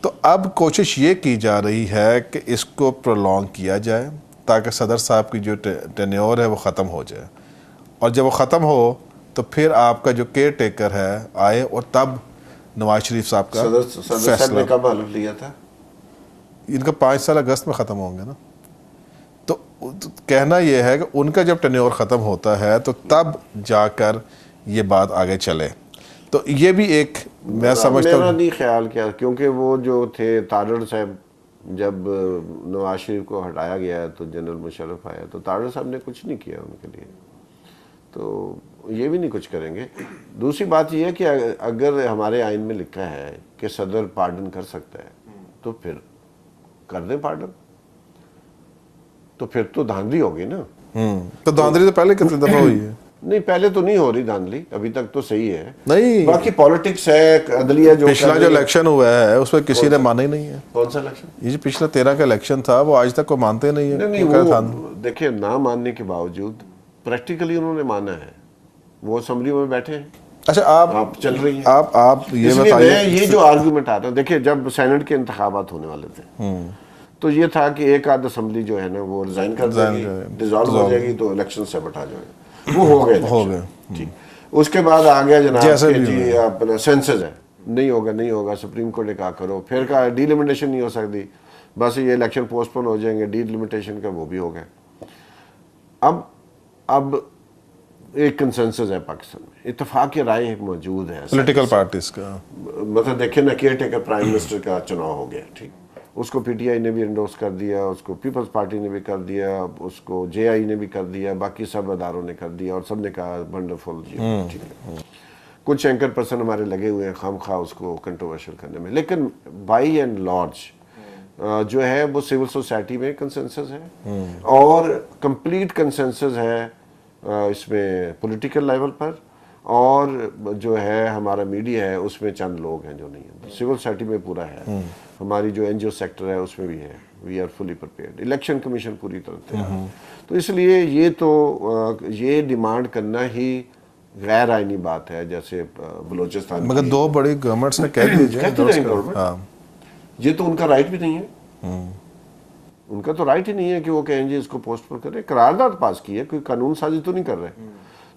B: تو اب کوشش یہ کی جا رہی ہے کہ اس کو پرولونگ کیا جائے تاکہ صدر صاحب کی جو ٹینیور ہے وہ ختم ہو جائے, اور جب وہ ختم ہو تو پھر آپ کا جو کیئر ٹیکر ہے آئے, اور تب نواز شریف صاحب کا
C: صدر صاحب نے کب حلف لیا تھا؟
B: ان کا 5 سال اگست میں ختم ہوں گے نا. تو کہنا یہ ہے کہ ان کا جب ٹینیور ختم ہوتا ہے تو تب جا کر یہ بات آگے چلے. تو یہ بھی ایک میں سمجھتا ہوں,
C: میرا نہیں خیال کیا, کیونکہ وہ جو تھے تارڑ صاحب, جب نواز شریف کو ہٹایا گیا تو جنرل مشرف آیا, تو تارڑ صاحب نے کچھ نہیں کیا ان کے لیے, تو یہ بھی نہیں کچھ کریں گے. دوسری بات یہ ہے کہ اگر ہمارے آئین میں لکھا ہے کہ صدر پارڈن کر سکتا ہے تو پھر کر دیں پارڈن. تو پھر تو دھاندلی ہوگی نا.
B: تو دھاندلی تو پہلے کتنی دفعہ ہوئی ہے؟
C: نہیں پہلے تو نہیں ہو رہی دھاندلی, ابھی تک تو صحیح ہے.
B: نہیں
C: باقی پالیٹکس ہے, عدلیہ جو
B: پچھلا جو الیکشن ہوا ہے اس میں کسی نے مانا ہی نہیں ہے.
C: کون سا الیکشن؟
B: یہ جو پچھلا 13 کا الیکشن تھا وہ آج تک کوئی مانتے نہیں ہے.
C: نہیں وہ دیکھیں نہ ماننے کے باوجود پریکٹیکلی انہوں نے مانا ہے, وہ اسمبلی میں بیٹھے ہیں.
B: اچھا
C: آپ چل رہی ہیں.
B: آپ یہ
C: بتائیے, یہ جو آرگومنٹ آ رہا ہے, دیکھیں جب سینٹ کے انتخابات ہونے والے تھے تو یہ تھا کہ ایک آدھ اسمبلی جو ہے نا وہ ریزائن کر دے گی, ڈیزالو ہو جائے گی تو الیکشن سے بٹا جائے گا. وہ ہو گئے. ٹھیک, اس کے بعد آ گیا جناب کہ جی اپنا سینسز ہے, نہیں ہوگا, سپریم کورٹ نے کہا کرو, پھر کہا ڈی لمیٹیشن نہیں ہو سکتی, بس یہ الیکشن پوسٹ پون ہو جائیں گے, ڈی لمیٹیشن کا وہ بھی ہو گیا. اب ایک کنسنسس ہے پاکستان میں, اتفاق رائے موجود ہے
B: پولیٹیکل پارٹیز کا.
C: مطلب دیکھیں نا, کیئر ٹیکر پرائم منسٹر کا چناؤ ہو گیا, ٹھیک, اس کو پی ٹی آئی نے بھی انڈورس کر دیا, اس کو پیپلز پارٹی نے بھی کر دیا, اس کو جے آئی نے بھی کر دیا, باقی سب اداروں نے کر دیا, اور سب نے کہا ونڈرفل جی, ٹھیک ہے. کچھ اینکر پرسن ہمارے لگے ہوئے ہیں خام خواہ اس کو کنٹروورشل کرنے میں, لیکن بائی اینڈ لارج جو ہے وہ سول سوسائٹی میں کنسنسس ہے, اور کمپلیٹ کنسنسس ہے اس میں پولیٹیکل لیول پر, اور جو ہے ہمارا میڈیا ہے اس میں چند لوگ ہیں جو نہیں ہیں. سول سوسائٹی میں پورا ہے, ہماری جو این جی او سیکٹر ہے اس میں بھی ہے. We are fully prepared, election commission پوری طرح تیار ہے. تو اس لیے یہ ڈیمانڈ کرنا ہی غیر آئینی بات ہے, جیسے بلوچستان.
B: مگر دو بڑی گورنمنٹس نے کہہ دیا,
C: یہ تو ان کا رائٹ بھی نہیں ہے. ان کا تو رائٹ ہی نہیں ہے کہ وہ کہیں جی اس کو پوسٹ پر کریں. قرارداد پاس کی ہے, کوئی قانون سازی تو نہیں کر رہے.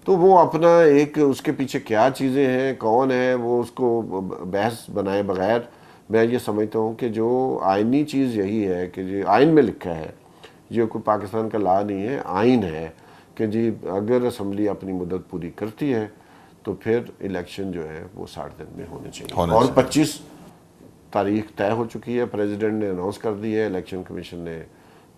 C: تو وہ اپنا ایک اس کے پیچھے کیا چیزیں ہیں, کون ہے, وہ اس کو بحث بنائے بغیر میں یہ سمجھتا ہوں کہ جو آئینی چیز یہی ہے کہ جو آئین میں لکھا ہے, یہ کوئی پاکستان کا لا نہیں ہے, آئین ہے کہ جی اگر اسمبلی اپنی مدت پوری کرتی ہے تو پھر الیکشن جو ہے وہ 60 دن میں ہونے چاہیے. اور 25 تاریخ طے ہو چکی ہے, پریزیڈنٹ نے اناؤنس کر دی ہے, الیکشن کمیشن نے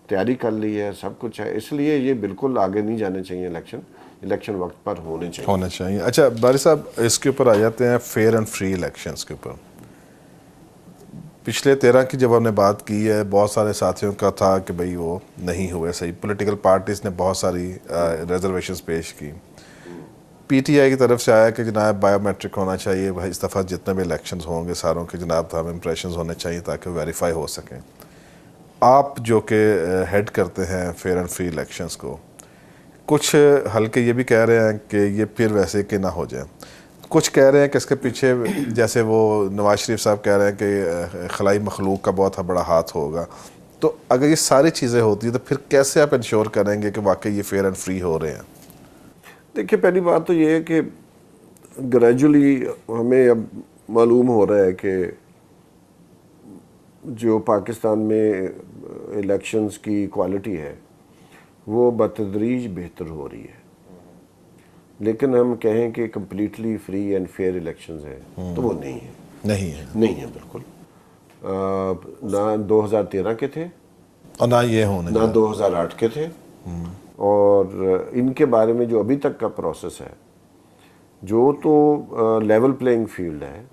C: تیاری کر لی ہے, سب کچھ ہے. اس لیے یہ بالکل آگے نہیں جانے چاہیے, الیکشن وقت پر ہونے چاہیے.
B: اچھا باری صاحب, اس کے اوپر آ جاتے ہیں فیئر اینڈ فری الیکشنز کے اوپر. پچھلے 13 کی جب ہم نے بات کی ہے, بہت سارے ساتھیوں کا تھا کہ بھئی وہ نہیں ہوئے صحیح, پولیٹیکل پارٹیز نے بہت ساری ریزرویشنز پیش کی. پی ٹی آئی کی طرف سے آیا کہ جناب بایو میٹرک ہونا چاہیے, اس دفعہ جتنے بھی الیکشنز ہوں گے ساروں کے جناب ہم امپریشنز ہونے چاہیے تاکہ ویریفائی ہو سکیں. آپ جو کہ ہیڈ کرتے ہیں فیئر اینڈ فری الیکشنز کو, کچھ حلقے یہ بھی کہہ رہے ہیں کہ یہ پھر ویسے کہ نہ ہو جائے, کچھ کہہ رہے ہیں کہ اس کے پیچھے جیسے وہ نواز شریف صاحب کہہ رہے ہیں کہ خلائی مخلوق کا بہت بڑا ہاتھ ہوگا. تو اگر یہ ساری چیزیں ہوتی ہیں تو پھر کیسے آپ انشور کریں گے کہ واقعی یہ فیئر اینڈ فری ہو رہے ہیں؟
C: دیکھیں پہلی بات تو یہ ہے کہ گریجولی ہمیں اب معلوم ہو رہا ہے کہ جو پاکستان میں الیکشنز کی کوالٹی ہے وہ بتدریج بہتر ہو رہی ہے, لیکن ہم کہیں کہ completely free and fair elections ہیں تو وہ نہیں ہے بالکل. نہ 2013 کے تھے
B: اور نہ یہ ہونے,
C: نہ 2008 کے تھے, اور ان کے بارے میں جو ابھی تک کا پروسیس ہے, جو تو لیول پلینگ فیلڈ ہے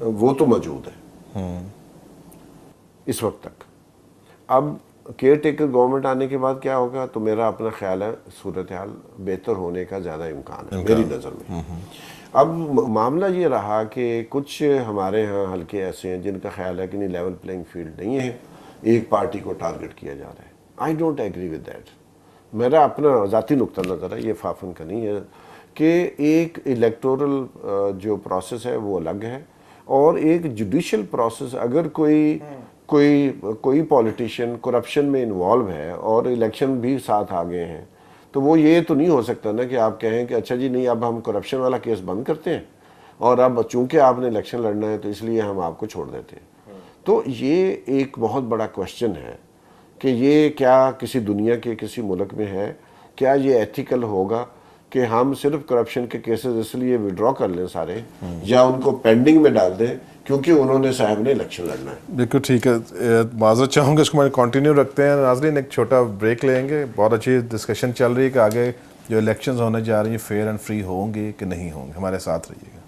C: وہ تو موجود ہے اس وقت تک. اب کیئر ٹیکر گورنمنٹ آنے کے بعد کیا ہوگا, تو میرا اپنا خیال ہے صورتحال بہتر ہونے کا زیادہ امکان ہے میری نظر میں. اب معاملہ یہ رہا کہ کچھ ہمارے ہاں حلقے ایسے ہیں جن کا خیال ہے کہ نہیں لیول پلینگ فیلڈ نہیں ہے, ایک پارٹی کو ٹارگٹ کیا جا رہا ہے. I don't agree with that. میرا اپنا ذاتی نقطہ نظر ہے, یہ فافن کا نہیں ہے, کہ ایک الیکٹورل جو پروسیس ہے وہ الگ ہے, اور ایک جوڈیشل پروسیس. اگر کوئی پولیٹیشین کرپشن میں انوالو ہے اور الیکشن بھی ساتھ آ گئے ہیں, تو وہ یہ تو نہیں ہو سکتا نا کہ آپ کہیں کہ اچھا جی نہیں اب ہم کرپشن والا کیس بند کرتے ہیں, اور اب چونکہ آپ نے الیکشن لڑنا ہے تو اس لیے ہم آپ کو چھوڑ دیتے ہیں. تو یہ ایک بہت بڑا کوشچن ہے کہ یہ کیا کسی دنیا کے کسی ملک میں ہے, کیا یہ ایتھیکل ہوگا کہ ہم صرف کرپشن کے کیسز اس لیے وڈرا کر لیں سارے, یا ان کو پینڈنگ میں ڈال دیں کیونکہ انہوں نے صاحب نے الیکشن لڑنا ہے.
B: بالکل ٹھیک ہے, معذرت چاہوں گا, اس کو میں کنٹینیو رکھتے ہیں. ناظرین ایک چھوٹا بریک لیں گے. بہت اچھی ڈسکشن چل رہی ہے کہ آگے جو الیکشنز ہونے جا رہی ہیں فیئر اینڈ فری ہوں گے کہ نہیں ہوں گے. ہمارے ساتھ رہیے گا.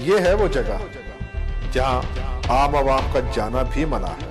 A: یہ ہے وہ جگہ جہاں عام عوام کا جانا بھی منع ہے,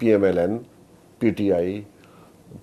C: PMLN, PTI,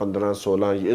C: 15, 16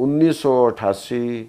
C: 1988,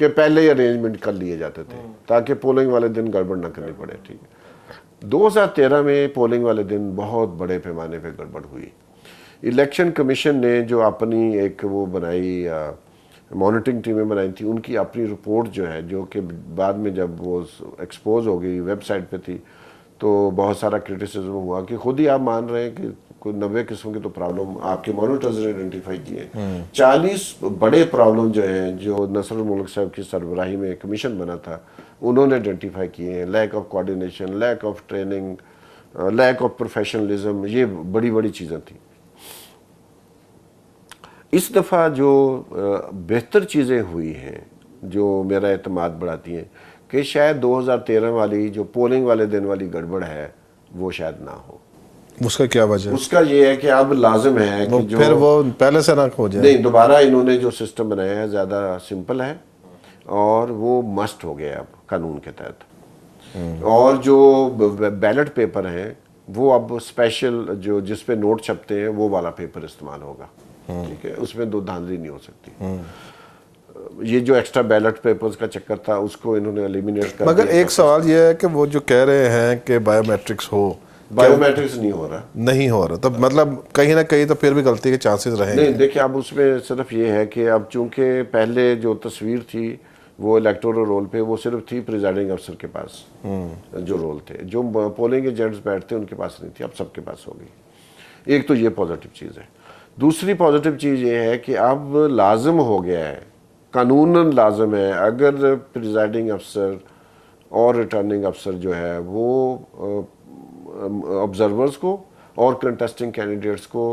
C: کہ پہلے ہی ارینجمنٹ کر لیے جاتے تھے تاکہ پولنگ والے دن گڑبڑ نہ کرنی پڑے. ٹھیک ہے. 2013 میں پولنگ والے دن بہت بڑے پیمانے پہ گڑبڑ ہوئی. الیکشن کمیشن نے جو اپنی ایک وہ بنائی مانیٹرنگ ٹیمیں بنائی تھی, ان کی اپنی رپورٹ جو ہے, جو کہ بعد میں جب وہ ایکسپوز ہو گئی ویب سائٹ پہ تھی, تو بہت سارا کرٹیسزم ہوا کہ خود ہی آپ مان رہے ہیں کہ کوئی 90 قسم کے تو پرابلم آپ کے مانیٹرز نے آئیڈینٹیفائی کیے. 40 بڑے پرابلم جو ہیں, جو نصر الملک صاحب کی سربراہی میں کمیشن بنا تھا, انہوں نے آئیڈینٹیفائی کیے ہیں. Lack of coordination, lack of training, lack of professionalism, یہ بڑی بڑی چیزیں تھیں. اس دفعہ جو بہتر چیزیں ہوئی ہیں جو میرا اعتماد بڑھاتی ہیں کہ شاید 2013 والی جو پولنگ والے دن والی گڑبڑ ہے وہ شاید نہ ہو.
B: اس کا کیا وجہ؟
C: اس کا یہ ہے کہ اب لازم ہے کہ جو
B: پھر وہ پہلے سے نہ ہو جائے.
C: نہیں, دوبارہ انہوں نے جو سسٹم بنایا ہے زیادہ سمپل ہے اور وہ مسٹ ہو گیا اب قانون کے تحت. اور جو بیلٹ پیپر ہیں وہ اب اسپیشل جو جس پہ نوٹ چھپتے ہیں وہ والا پیپر استعمال ہوگا. ٹھیک ہے, اس میں دو دھاندلی نہیں ہو سکتی. یہ جو ایکسٹرا بیلٹ پیپرز کا چکر تھا اس کو انہوں نے ایلیمینیٹ کر دیا.
B: مگر ایک سوال یہ ہے کہ وہ جو کہہ رہے ہیں کہ بایو میٹرکس ہو,
C: بایو میٹرکس نہیں ہو رہا.
B: نہیں ہو رہا, تو مطلب کہیں نہ کہیں تو پھر بھی غلطی کے چانسز رہیں گے.
C: نہیں دیکھیں, اب اس میں صرف یہ ہے کہ اب چونکہ پہلے جو تصویر تھی وہ الیکٹورل رول پہ وہ صرف تھی پریزائڈنگ افسر کے پاس جو رول تھے, جو پولنگ ایجنٹس بیٹھتے ان کے پاس نہیں تھی, اب سب کے پاس ہو گئی. ایک تو یہ پازیٹیو چیز ہے. دوسری پازیٹیو چیز یہ ہے کہ اب لازم ہو گیا ہے, قانوناً لازم ہے, اگر پریزائڈنگ افسر اور ریٹرننگ افسر جو ہے وہ آبزرورز کو اور کنٹیسٹنگ کینڈیڈیٹس کو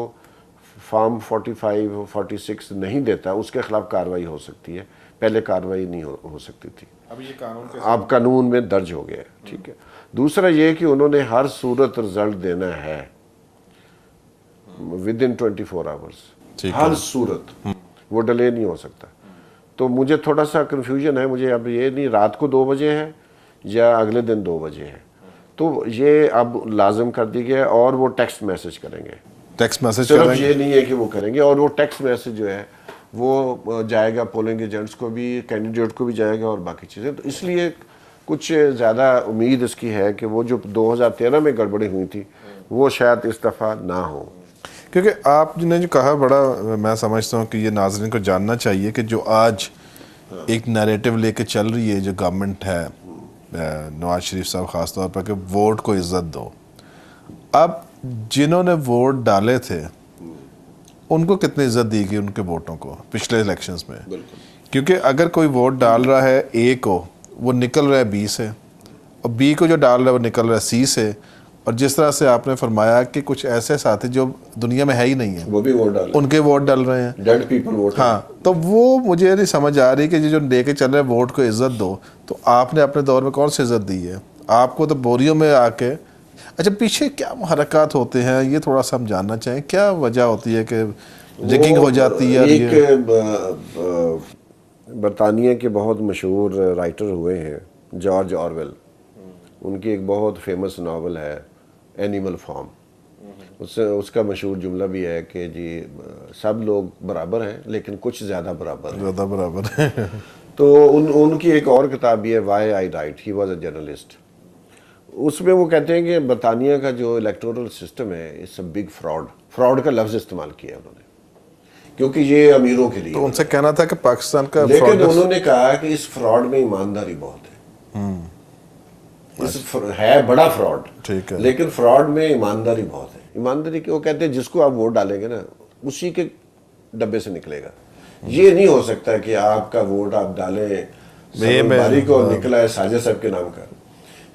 C: فارم 45 46 نہیں دیتا, اس کے خلاف کارروائی ہو سکتی ہے. پہلے کارروائی نہیں ہو سکتی تھی, اب قانون میں درج ہو گیا ہے. ٹھیک ہے. دوسرا یہ کہ انہوں نے ہر صورت رزلٹ دینا ہے ودن 24 آورس, ہر صورت, وہ ڈیلے نہیں ہو سکتا. تو مجھے تھوڑا سا کنفیوژن ہے, مجھے اب یہ نہیں رات کو 2 بجے ہے یا اگلے دن 2 بجے ہے, تو یہ اب لازم کر دی گیا. اور وہ ٹیکسٹ میسج کریں گے,
B: ٹیکسٹ میسج
C: صرف یہ نہیں ہے کہ وہ کریں گے, اور وہ ٹیکسٹ میسج جو ہے وہ جائے گا پولنگ ایجنٹس کو بھی, کینڈیڈیٹ کو بھی جائے گا اور باقی چیزیں. تو اس لیے کچھ زیادہ امید اس کی ہے کہ وہ جو 2013 میں گڑبڑی ہوئی تھی وہ شاید اس دفعہ نہ ہو.
B: کیونکہ آپ نے جو کہا بڑا میں سمجھتا ہوں کہ یہ ناظرین کو جاننا چاہیے کہ جو آج ایک نیریٹو لے کے چل رہی ہے جو گورنمنٹ ہے, نواز شریف صاحب خاص طور پر, کہ ووٹ کو عزت دو. اب جنہوں نے ووٹ ڈالے تھے ان کو کتنی عزت دی گئی ان کے ووٹوں کو پچھلے الیکشنز میں؟ کیونکہ اگر کوئی ووٹ ڈال رہا ہے اے کو, وہ نکل رہا ہے بی سے, اور بی کو جو ڈال رہا ہے وہ نکل رہا ہے سی سے. اور جس طرح سے آپ نے فرمایا کہ کچھ ایسے ساتھی جو دنیا میں ہے ہی نہیں ہیں,
C: وہ بھی ووٹ ڈال,
B: ان کے ووٹ ڈال رہے ہیں,
C: ڈیڈ پیپل ووٹ.
B: ہاں, تو وہ مجھے نہیں سمجھ آ رہی کہ جو لے کے چل رہے ہیں ووٹ کو عزت دو, تو آپ نے اپنے دور میں کون سی عزت دی ہے؟ آپ کو تو بوریوں میں آ کے. اچھا, پیچھے کیا محرکات ہوتے ہیں یہ تھوڑا سا ہم جاننا چاہیں, کیا وجہ ہوتی ہے کہ ریگنگ ہو جاتی ہے؟
C: ایک برطانیہ کے بہت مشہور رائٹر ہوئے ہیں جارج آرویل, ان کی ایک بہت فیمس ناول ہے اینیمل فارم. اس کا مشہور جملہ بھی ہے کہ جی سب لوگ برابر ہیں لیکن کچھ زیادہ برابر ہیں. تو ان کی ایک اور کتاب بھی ہے why I write, he was a journalist. اس میں وہ کہتے ہیں کہ برطانیہ کا جو الیکٹورل سسٹم ہے اٹس اے بگ فراڈ کا لفظ استعمال کیا انہوں نے, کیونکہ یہ امیروں کے لیے.
B: تو ان سے کہنا تھا کہ پاکستان کا,
C: لیکن انہوں نے کہا کہ اس فراڈ میں ایمانداری بہت ہے بڑا فراڈ, لیکن فراڈ میں ایمانداری بہت ہے. ایمانداری کی وہ کہتے ہیں جس کو آپ ووٹ ڈالیں گے نا اسی کے ڈبے سے نکلے گا. یہ نہیں ہو سکتا کہ آپ کا ووٹ آپ ڈالیں باری کو نکلا ہے ساجد صاحب کے نام کا,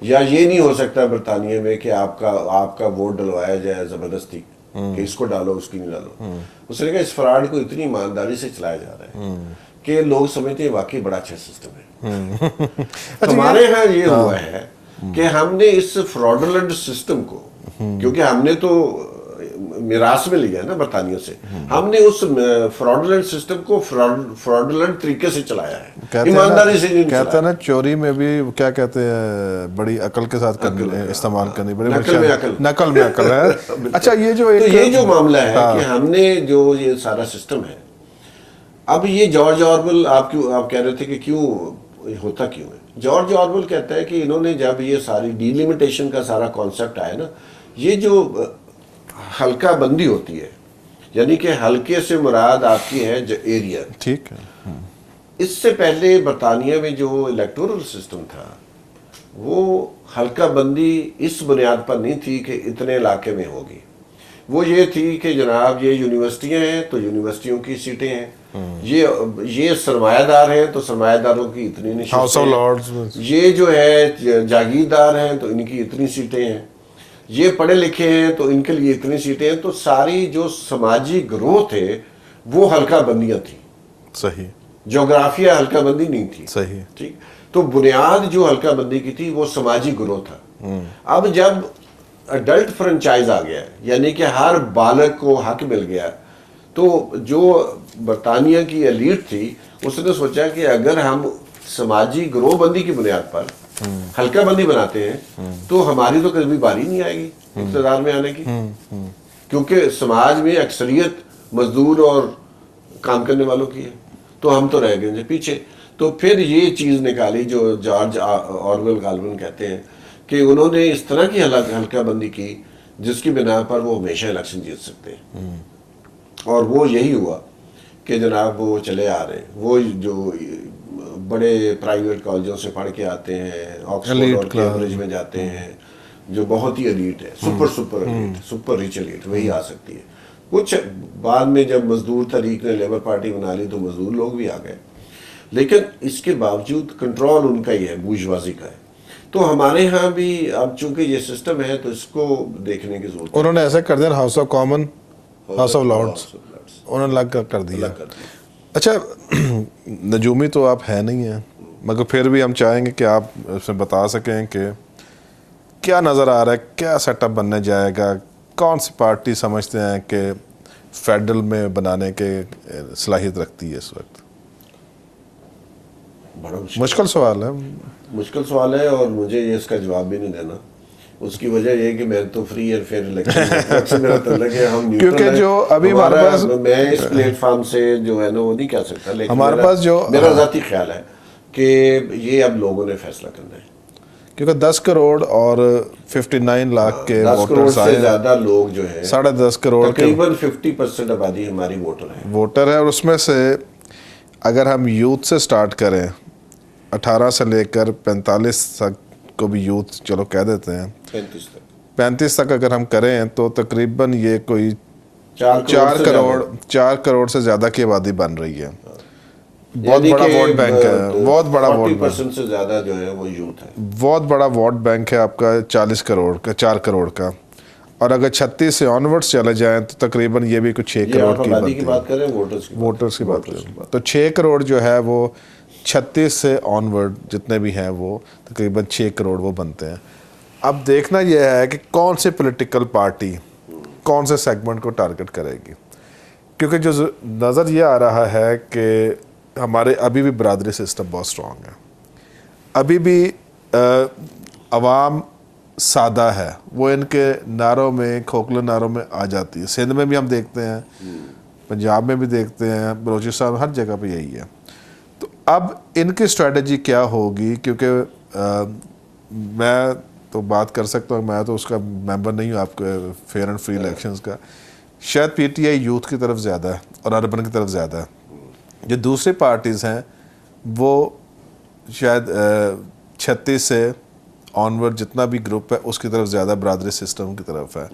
C: یا یہ نہیں ہو سکتا برطانیہ میں کہ آپ کا ووٹ ڈلوایا جائے زبردستی کہ اس کو ڈالو اس کی نہیں ڈالو. اس نے کہا اس فراڈ کو اتنی ایمانداری سے چلایا جا رہا ہے کہ لوگ سمجھتے ہیں واقعی بڑا اچھا سسٹم ہے. ہمارے ہاں یہ ہوا ہے کہ ہم نے اس فراڈولنٹ سسٹم کو, کیونکہ ہم نے تو میراث میں لیا ہے نا برطانیہ سے, ہم نے اس فراڈولنٹ سسٹم کو فراڈولنٹ طریقے سے چلایا ہے, ایمانداری سے نہیں چلایا.
B: کہتے ہیں نا چوری میں بھی کیا کہتے ہیں بڑی عقل کے ساتھ استعمال کرنی پڑی, نقل میں عقل ہے. اچھا, یہ جو
C: معاملہ ہے کہ ہم نے جو یہ سارا سسٹم ہے اب یہ جارج آرول آپ کہہ رہے تھے کہ کیوں ہوتا کیوں ہے. جارج آرول کہتا ہے کہ انہوں نے جب یہ ساری ڈیلیمیٹیشن کا سارا کانسیپٹ آیا نا, یہ جو حلقہ بندی ہوتی ہے, یعنی کہ حلقے سے مراد آپ کی ہے ایریا,
B: ٹھیک ہے.
C: اس سے پہلے برطانیہ میں جو الیکٹورل سسٹم تھا وہ حلقہ بندی اس بنیاد پر نہیں تھی کہ اتنے علاقے میں ہوگی. وہ یہ تھی کہ جناب یہ یونیورسٹیاں ہیں تو یونیورسٹیوں کی سیٹیں ہیں, یہ سرمایہ دار ہیں تو سرمایہ داروں کی اتنی
B: ہاؤس آف
C: نشستیں,
B: لارڈز,
C: یہ جو ہے جاگیردار ہیں تو ان کی اتنی سیٹیں ہیں, یہ پڑھے لکھے ہیں تو ان کے لیے اتنی سیٹیں ہیں. تو ساری جو سماجی گروہ تھے وہ حلقہ بندیاں تھیں.
B: صحیح.
C: جغرافیہ حلقہ بندی نہیں تھی.
B: صحیح.
C: ٹھیک. تو بنیاد جو حلقہ بندی کی تھی وہ سماجی گروہ تھا. اب جب اڈلٹ فرنچائز آ گیا, یعنی کہ ہر بالغ کو حق مل گیا, تو جو برطانیہ کی ایلیٹ تھی اس نے سوچا کہ اگر ہم سماجی گروہ بندی کی بنیاد پر حلقہ بندی بناتے ہیں تو ہماری تو کبھی باری نہیں آئے گی اقتدار میں آنے کی, کیونکہ سماج میں اکثریت مزدور اور کام کرنے والوں کی ہے, تو ہم تو رہ گئے پیچھے. تو پھر یہ چیز نکالی جو جارج آرول غالباً کہتے ہیں کہ انہوں نے اس طرح کی حلقہ بندی کی جس کی بنا پر وہ ہمیشہ الیکشن جیت سکتے ہیں. اور وہ یہی ہوا کہ جناب وہ چلے آ رہے ہیں, وہ جو بڑے پرائیویٹ کالجوں سے پڑھ کے آتے ہیں, آکسفورڈ اور کیمبرج میں جاتے ہیں, جو بہت ہی ایلیٹ ہے, super elite, super reach elite, وہی آ سکتی ہے. کچھ بعد میں جب مزدور تحریک نے لیبر پارٹی بنا لی تو مزدور لوگ بھی آ گئے, لیکن اس کے باوجود کنٹرول ان کا ہی ہے, بورژوازی کا ہے. تو ہمارے ہاں بھی اب چونکہ یہ سسٹم ہے تو اس کو دیکھنے کی ضرورت ہے.
B: انہوں نے ایسا کر دیا house of common, house of Lords, انہوں نے الگ کر دیا. اچھا نجومی تو آپ ہے نہیں ہیں, مگر پھر بھی ہم چاہیں گے کہ آپ اس میں بتا سکیں کہ کیا نظر آ رہا ہے, کیا سیٹ اپ بننے جائے گا, کون سی پارٹی سمجھتے ہیں کہ فیڈرل میں بنانے کے صلاحیت رکھتی ہے اس وقت؟
C: بڑا
B: مشکل سوال ہے.
C: مشکل سوال ہے اور مجھے یہ اس کا جواب بھی نہیں دینا. اس کی وجہ یہ کہ میں تو فری اینڈ فیئر الیکشن میرا تعلق ہے, ہم
B: کیونکہ جو ابھی ہمارے پاس,
C: میں اس پلیٹ فارم سے جو ہے نا وہ نہیں کہہ سکتا, لیکن
B: ہمارے پاس جو
C: میرا ذاتی خیال ہے کہ یہ اب لوگوں نے فیصلہ کرنا ہے,
B: کیونکہ 10 کروڑ اور 59 لاکھ کے
C: 10 کروڑ سے زیادہ لوگ جو ہیں,
B: 10.5 کروڑ
C: تقریباً 50% آبادی ہماری
B: ووٹر ہے. اور اس میں سے اگر ہم یوتھ سے سٹارٹ کریں, 18 سے لے کر 45 تک کو بھی یوتھ چلو کہہ دیتے ہیں, 35 تک اگر ہم کریں تو تقریباً یہ کوئی 4 کروڑ سے زیادہ کی آبادی بن رہی ہے. بہت بڑا ووٹ بینک ہے, بہت بڑا ووٹ بینک
C: سے زیادہ جو ہے وہ یوتھ ہے,
B: بہت بڑا ووٹ بینک ہے آپ کا 40 کروڑ کا, 4 کروڑ کا. اور اگر 36 سے آنورڈس چلے جائیں تو تقریباً یہ بھی کچھ 6 کروڑ کی
C: بات کریں,
B: ووٹرز کی بات کریں تو 6 کروڑ جو ہے وہ 36 سے آنورڈ جتنے بھی ہیں وہ تقریباً 6 کروڑ وہ بنتے ہیں. اب دیکھنا یہ ہے کہ کون سی پولیٹیکل پارٹی کون سے سیگمنٹ کو ٹارگٹ کرے گی, کیونکہ جو نظر یہ آ رہا ہے کہ ہمارے ابھی بھی برادری سسٹم بہت سٹرانگ ہے, ابھی بھی عوام سادہ ہے, وہ ان کے نعروں میں, کھوکھلے نعروں میں آ جاتی ہے. سندھ میں بھی ہم دیکھتے ہیں, پنجاب میں بھی دیکھتے ہیں, بلوچستان, ہر جگہ پہ یہی ہے. تو اب ان کی اسٹریٹجی کیا ہوگی, کیونکہ میں تو بات کر سکتا ہوں, میں تو اس کا ممبر نہیں ہوں آپ کے فیئر اینڈ فری الیکشنز کا. شاید پی ٹی آئی یوتھ کی طرف زیادہ ہے اور اربن کی طرف زیادہ ہے. جو دوسری پارٹیز ہیں وہ شاید 36 سے آنورڈ جتنا بھی گروپ ہے اس کی طرف زیادہ برادری سسٹم کی طرف ہے.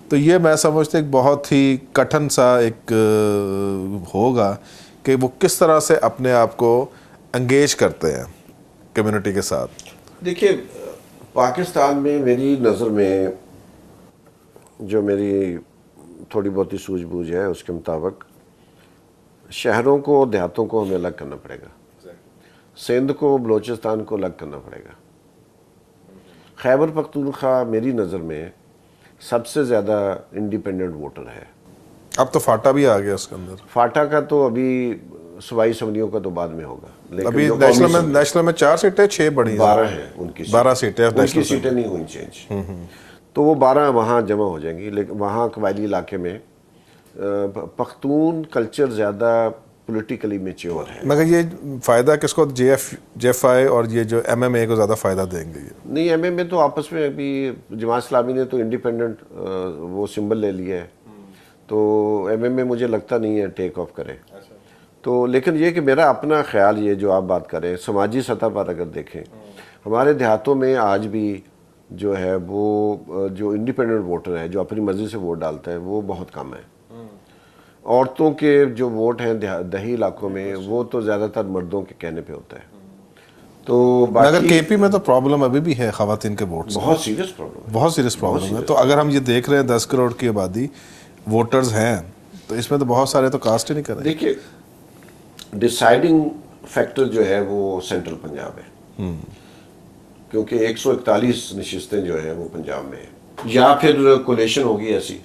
B: تو یہ میں سمجھتا ایک بہت ہی کٹھن سا ایک ہوگا کہ وہ کس طرح سے اپنے آپ کو انگیج کرتے ہیں کمیونٹی کے ساتھ.
C: دیکھیے پاکستان میں میری نظر میں جو میری تھوڑی بہت ہی سوجھ بوجھ ہے اس کے مطابق شہروں کو, دیہاتوں کو ہمیں الگ کرنا پڑے گا, سندھ کو, بلوچستان کو الگ کرنا پڑے گا. خیبر پختونخوا میری نظر میں سب سے زیادہ انڈیپینڈنٹ ووٹر ہے.
B: اب تو فاٹا بھی آ گیا اس کے اندر.
C: فاٹا کا تو ابھی صوبائی اسمبلیوں کا تو بعد میں ہوگا,
B: ابھی نیشنل میں 4 سیٹیں, 6 بڑی
C: 12 ہیں ان کی,
B: 12 سیٹیں,
C: ان کی سیٹیں نہیں ہوئی چینج, تو وہ 12 وہاں جمع ہو جائیں گی. لیکن وہاں قبائلی علاقے میں پختون کلچر زیادہ پولیٹیکلی میچیور ہے.
B: مگر یہ فائدہ کس کو جے ایف آئی اور یہ جو ایم ایم اے کو زیادہ فائدہ دیں گے؟
C: نہیں ایم ایم اے تو آپس میں ابھی جماعت اسلامی نے تو انڈیپینڈنٹ وہ سمبل لے لیا ہے, تو ایم ایم اے مجھے لگتا نہیں ہے ٹیک آف کرے. تو لیکن یہ کہ میرا اپنا خیال یہ جو آپ بات کریں سماجی سطح پر اگر دیکھیں, ہمارے دیہاتوں میں آج بھی جو ہے وہ جو انڈیپینڈنٹ ووٹر ہے جو اپنی مرضی سے ووٹ ڈالتا ہے وہ بہت کم ہے. عورتوں کے جو ووٹ ہیں دیہی علاقوں میں وہ تو زیادہ تر مردوں کے کہنے پہ ہوتا ہے. تو
B: مگر کے پی میں تو پرابلم ابھی بھی ہے خواتین کے ووٹ سے,
C: بہت سیریس پرابلم,
B: بہت سیریس پرابلم ہے. تو اگر ہم یہ دیکھ رہے ہیں 10 کروڑ کی آبادی ووٹرز ہیں تو اس میں تو بہت سارے تو کاسٹ ہی نہیں کر رہے.
C: دیکھیے ڈیسائیڈنگ فیکٹر جو ہے وہ سینٹرل پنجاب ہے, کیونکہ 141 نشستیں جو ہیں وہ پنجاب میں ہیں, یا پھر کولیشن ہوگی ایسی,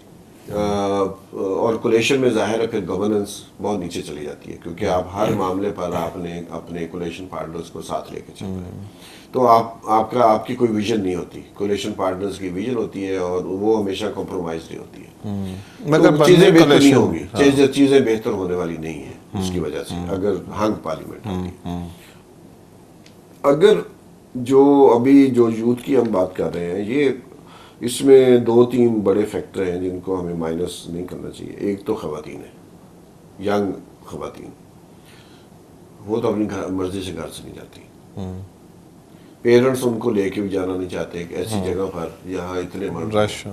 C: اور کولیشن میں ظاہر ہے پھر گورننس بہت نیچے چلی جاتی ہے, کیونکہ آپ ہر معاملے پر آپ نے اپنے کولیشن پارٹنرز کو ساتھ لے کے چل رہے ہیں, تو آپ کی کوئی ویژن نہیں ہوتی. کولیشن پارٹنرز کی ویژن ہوتی ہے اور وہ ہمیشہ کمپرومائز نہیں ہوتی ہے. مگر چیزیں بہتر نہیں ہوں گی, چیزیں بہتر ہونے والی نہیں ہیں اس کی وجہ سے اگر ہنگ پارلیمنٹ ہوگی. اگر جو ابھی جو یوتھ کی ہم بات کر رہے ہیں, یہ اس میں 2-3 بڑے فیکٹر ہیں جن کو ہمیں مائنس نہیں کرنا چاہیے. ایک تو خواتین ہے, ینگ خواتین, وہ تو اپنی مرضی سے گھر سے نہیں جاتی. پیرنٹس ان کو لے کے بھی جانا نہیں چاہتے ایک ایسی جگہ پر جہاں اتنے مرد
B: رش,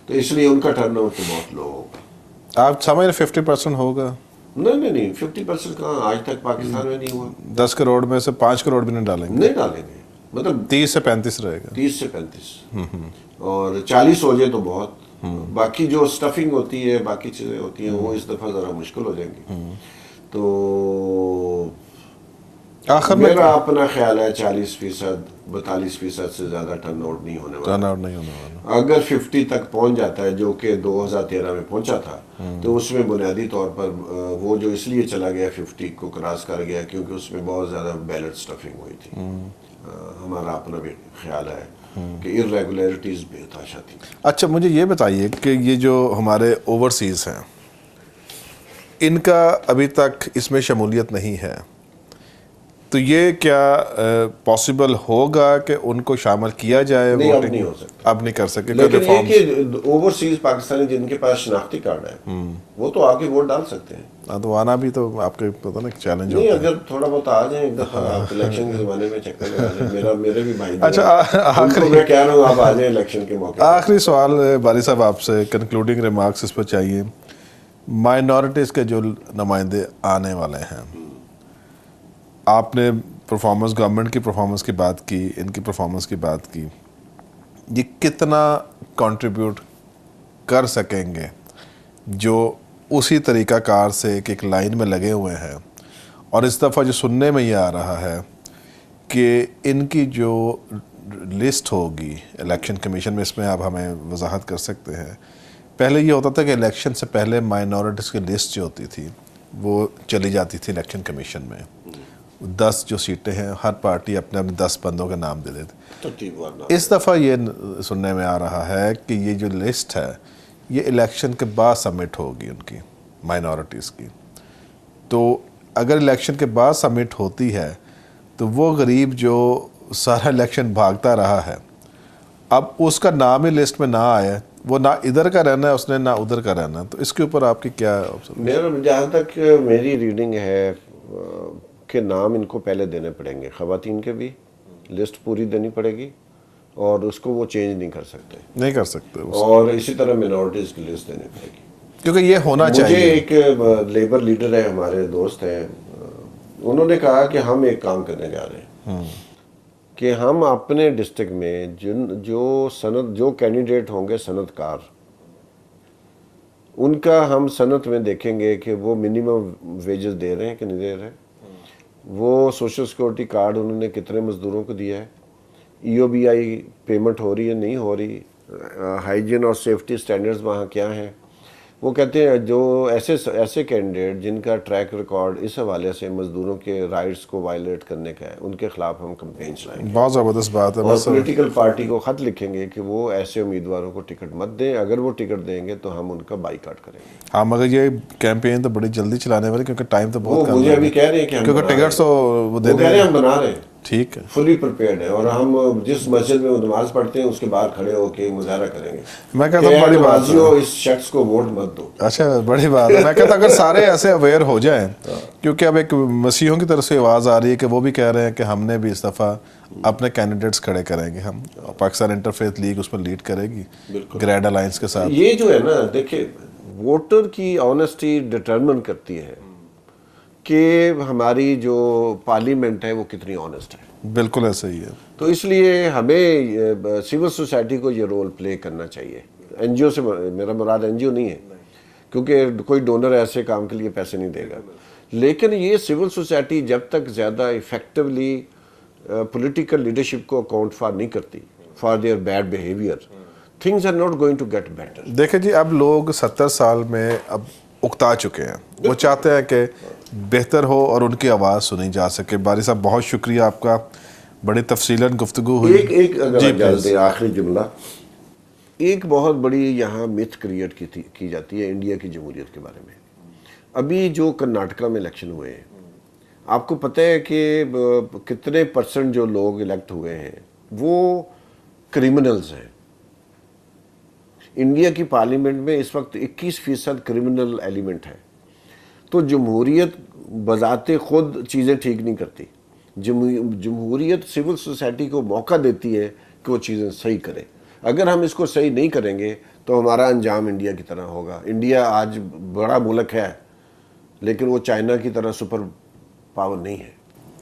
C: تو اس لیے ان کا ٹرن آؤٹ تو بہت لو ہوگا.
B: آپ سمجھ رہے 50% ہوگا؟
C: نہیں 50% کہاں, آج تک پاکستان میں نہیں ہوا.
B: 10 کروڑ میں سے 5 کروڑ بھی نہیں ڈالیں گے؟
C: نہیں ڈالیں گے, مطلب
B: 30 سے 35 رہے گا.
C: 30 سے 35 اور 40 ہو جائے تو بہت. باقی جو سٹفنگ ہوتی ہے, باقی چیزیں ہوتی ہیں, وہ اس دفعہ ذرا مشکل ہو جائیں گی. تو
B: آخر میں
C: میرا اپنا خیال ہے 40% 42% سے زیادہ ٹرن آؤٹ نہیں ہونے والا.
B: ٹرن آؤٹ نہیں ہونے والا.
C: اگر 50 تک پہنچ جاتا ہے جو کہ 2013 میں پہنچا تھا, تو اس میں بنیادی طور پر وہ جو اس لیے چلا گیا 50 کو کراس کر گیا کیونکہ اس میں بہت زیادہ بیلٹ سٹفنگ ہوئی تھی. ہمارا اپنا بھی خیال ہے کہ ارریگولیرٹیز بے تحاشا تھی.
B: اچھا مجھے یہ بتائیے کہ یہ جو ہمارے اوورسیز ہیں ان کا ابھی تک اس میں شمولیت نہیں ہے, تو یہ کیا پاسبل ہوگا کہ ان کو شامل کیا جائے؟
C: نہیں, اب نہیں ہو سکتا,
B: اب نہیں کر سکے.
C: لیکن یہ کہ اوورسیز پاکستانی جن کے پاس شناختی کارڈ ہے وہ تو آ کے ووٹ ڈال سکتے ہیں.
B: تو آنا بھی تو آپ کے پتہ نا چیلنج
C: نہیں,
B: ہوتا ہے.
C: اگر تھوڑا بہت آ جائیں ایک دفعہ آپ الیکشن کے زمانے میں چکر لگا لیں. میرے بھی بھائی
B: اچھا
C: میں کہہ رہا ہوں آپ آ جائیں الیکشن کے موقع.
B: آخری سوال باری صاحب آپ سے, کنکلوڈنگ ریمارکس اس پہ چاہیے. مائنورٹیز کے جو نمائندے آنے والے ہیں, آپ نے پرفارمنس گورنمنٹ کی پرفارمنس کی بات کی, ان کی پرفارمنس کی بات کی, یہ کتنا کنٹریبیوٹ کر سکیں گے جو اسی طریقہ کار سے ایک لائن میں لگے ہوئے ہیں؟ اور اس دفعہ جو سننے میں یہ آ رہا ہے کہ ان کی جو لسٹ ہوگی الیکشن کمیشن میں, اس میں آپ ہمیں وضاحت کر سکتے ہیں. پہلے یہ ہوتا تھا کہ الیکشن سے پہلے مائنورٹیز کی لسٹ جو ہوتی تھی وہ چلی جاتی تھی الیکشن کمیشن میں. 10 جو سیٹیں ہیں ہر پارٹی اپنے 10 بندوں کے نام دے دیتی. اس دفعہ یہ سننے میں آ رہا ہے کہ یہ جو لسٹ ہے یہ الیکشن کے بعد سبمٹ ہوگی ان کی مائنورٹیز کی. تو اگر الیکشن کے بعد سبمٹ ہوتی ہے تو وہ غریب جو سارا الیکشن بھاگتا رہا ہے, اب اس کا نام ہی لسٹ میں نہ آیا, وہ نہ ادھر کا رہنا ہے اس نے نہ ادھر کا رہنا ہے, تو اس کے اوپر آپ کی کیا؟
C: میرا جہاں تک میری ریڈنگ ہے کہ نام ان کو پہلے دینے پڑیں گے, خواتین کے بھی لسٹ پوری دینی پڑے گی اور اس کو وہ چینج نہیں کر سکتے. اور اسی طرح مینورٹیز کی لسٹ دینی پڑے گی,
B: کیونکہ یہ ہونا چاہیے.
C: مجھے ایک لیبر لیڈر ہے, ہمارے دوست ہیں, انہوں نے کہا کہ ہم ایک کام کرنے جا رہے ہیں کہ ہم اپنے ڈسٹرکٹ میں جو کینڈیڈیٹ ہوں گے صنعت کار, ان کا ہم صنعت میں دیکھیں گے کہ وہ منیمم ویجز دے رہے ہیں کہ نہیں دے رہے, وہ سوشل سیکورٹی کارڈ انہوں نے کتنے مزدوروں کو دیا ہے, ای او بی آئی پیمنٹ ہو رہی ہے نہیں ہو رہی, ہائیجین اور سیفٹی سٹینڈرڈز وہاں کیا ہیں, وہ کہتے ہیں جو ایسے کینڈیڈیٹ جن کا ٹریک ریکارڈ اس حوالے سے مزدوروں کے رائٹس کو وائلیٹ کرنے کا ہے ان کے خلاف ہم کمپین چلائیں گے.
B: بہت زبردست بات ہے.
C: اور پولیٹیکل پارٹی کو خط لکھیں گے کہ وہ ایسے امیدواروں کو ٹکٹ مت دیں, اگر وہ ٹکٹ دیں گے تو ہم ان کا بائیکاٹ کریں گے.
B: ہاں مگر یہ کیمپین تو بڑی جلدی چلانے والے کیونکہ ٹائم تو بہت کم ہے.
C: مجھے ابھی کہہ رہے ہیں کہ
B: کیونکہ ٹکٹس تو وہ دے
C: کہہ رہے ہیں ہم بنا رہے ہیں,
B: ٹھیک ہے,
C: فلی پریپیئرڈ ہے, اور ہم جس مسجد میں نماز پڑھتے ہیں اس کے باہر کھڑے ہو کے مظاہرہ کریں گے.
B: میں کہتا ہوں بڑی بات
C: ہے اس شخص کو ووٹ مت دو.
B: اچھا بڑی بات ہے. میں کہتا ہوں اگر سارے ایسے اویئر ہو جائیں, کیونکہ اب ایک مسیحوں کی طرف سے آواز آ رہی ہے کہ وہ بھی کہہ رہے ہیں کہ ہم نے بھی اس دفعہ اپنے کینڈیڈیٹس کھڑے کریں گے, ہم پاکستان انٹرفیتھ لیگ اس پر لیڈ کرے گی گریڈ الائنس کے ساتھ.
C: یہ جو ہے نا دیکھیں, ووٹر کی آنیسٹی ڈٹرمن کرتی ہے کہ ہماری جو پارلیمنٹ ہے وہ کتنی آنیسٹ ہے.
B: بالکل ایسا ہی ہے.
C: تو اس لیے ہمیں سول سوسائٹی کو یہ رول پلے کرنا چاہیے. این جی او سے میرا مراد این جی او نہیں ہے, کیونکہ کوئی ڈونر ایسے کام کے لیے پیسے نہیں دے گا, لیکن یہ سول سوسائٹی جب تک زیادہ افیکٹولی پولیٹیکل لیڈرشپ کو اکاؤنٹ فار نہیں کرتی for their bad behaviour, things are not going to get better.
B: دیکھیں جی, اب لوگ 70 سال میں اب اکتا چکے ہیں, وہ چاہتے ہیں کہ بہتر ہو اور ان کی آواز سنی جا سکے. باری صاحب بہت شکریہ آپ کا, بڑی تفصیلاً گفتگو ہوئی.
C: ایک اگر اجازت دیں آخری جملہ, ایک بہت بڑی یہاں متھ کریٹ کی جاتی ہے انڈیا کی جمہوریت کے بارے میں. ابھی جو کرناٹکا میں الیکشن ہوئے ہیں, آپ کو پتہ ہے کہ کتنے پرسنٹ جو لوگ الیکٹ ہوئے ہیں وہ کریمنلز ہیں. انڈیا کی پارلیمنٹ میں اس وقت 21% کرمنل ایلیمنٹ ہے. تو جمہوریت بذات خود چیزیں ٹھیک نہیں کرتی. جمہوریت سول سوسائٹی کو موقع دیتی ہے کہ وہ چیزیں صحیح کرے. اگر ہم اس کو صحیح نہیں کریں گے تو ہمارا انجام انڈیا کی طرح ہوگا. انڈیا آج بڑا ملک ہے لیکن وہ چائنا کی طرح سپر پاور نہیں ہے,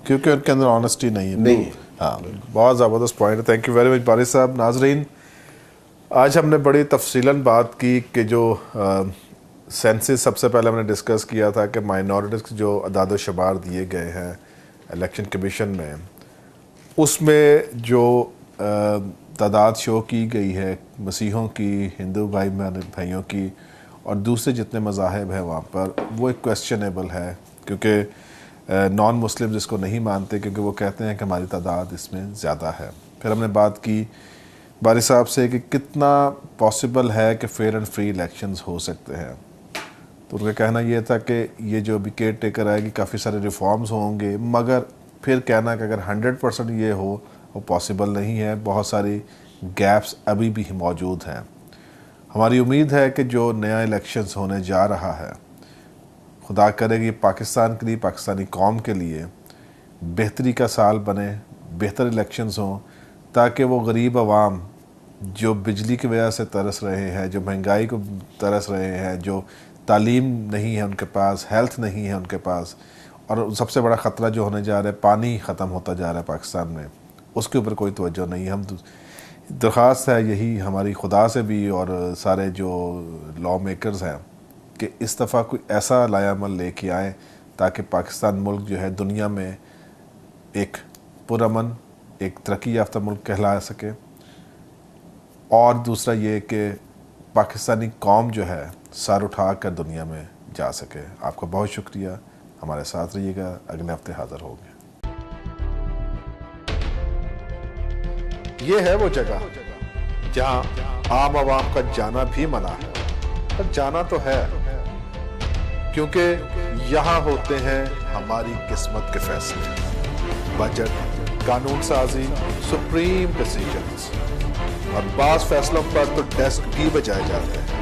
B: کیونکہ ان کے اندر آنیسٹی نہیں ہے. ہاں بہت زبردست پوائنٹ ہے. تھینک یو ویری مچ باری صاحب. ناظرین, آج ہم نے بڑی تفصیلاً بات کی کہ جو سینسس سب سے پہلے ہم نے ڈسکس کیا تھا کہ مائنورٹیز کے جو اعداد و شمار دیے گئے ہیں الیکشن کمیشن میں, اس میں جو تعداد شو کی گئی ہے مسیحوں کی, ہندو بھائیوں کی اور دوسرے جتنے مذاہب ہیں وہاں پر, وہ ایک کویسچنیبل ہے, کیونکہ نان مسلمز اس کو نہیں مانتے کیونکہ وہ کہتے ہیں کہ ہماری تعداد اس میں زیادہ ہے. پھر ہم نے بات کی باری صاحب سے کہ کتنا پاسبل ہے کہ فیئر اینڈ فری الیکشنز ہو سکتے ہیں. تو ان کا کہنا یہ تھا کہ یہ جو ابھی کیئر ٹیکر آئے گی کافی سارے ریفارمز ہوں گے, مگر پھر کہنا کہ اگر 100% یہ ہو وہ پاسبل نہیں ہے, بہت ساری گیپس ابھی بھی موجود ہیں. ہماری امید ہے کہ جو نیا الیکشنز ہونے جا رہا ہے, خدا کرے کہ پاکستان کے لیے, پاکستانی قوم کے لیے بہتری کا سال بنے, بہتر الیکشنز ہوں, تاکہ وہ غریب عوام جو بجلی کی وجہ سے ترس رہے ہیں, جو مہنگائی کو ترس رہے ہیں, جو تعلیم نہیں ہے ان کے پاس, ہیلتھ نہیں ہے ان کے پاس, اور سب سے بڑا خطرہ جو ہونے جا رہا ہے پانی ختم ہوتا جا رہا ہے پاکستان میں, اس کے اوپر کوئی توجہ نہیں ہے. ہم درخواست ہے یہی ہماری خدا سے بھی اور سارے جو لا میکرز ہیں کہ اس دفعہ کوئی ایسا لایا عمل لے کے آئیں تاکہ پاکستان ملک جو ہے دنیا میں ایک پرامن, ایک ترقی یافتہ ملک کہلا سکے, اور دوسرا یہ کہ پاکستانی قوم جو ہے سر اٹھا کر دنیا میں جا سکے. آپ کا بہت شکریہ, ہمارے ساتھ رہیے گا, اگلے ہفتے حاضر ہوں گے.
A: یہ ہے وہ جگہ جہاں عام عوام کا جانا بھی منع ہے, پر جانا تو ہے کیونکہ یہاں ہوتے ہیں ہماری قسمت کے فیصلے. بجٹ, قانون سازی, سپریم ڈیسیجنز, اور بعض فیصلوں پر تو ڈیسک بھی بجائے جاتے ہیں.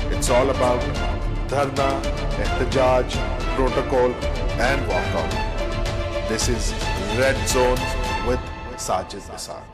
A: اٹس آل اباؤٹ دھرنا, احتجاج, protocol and walk out. This is red zone with Sajid Isaac.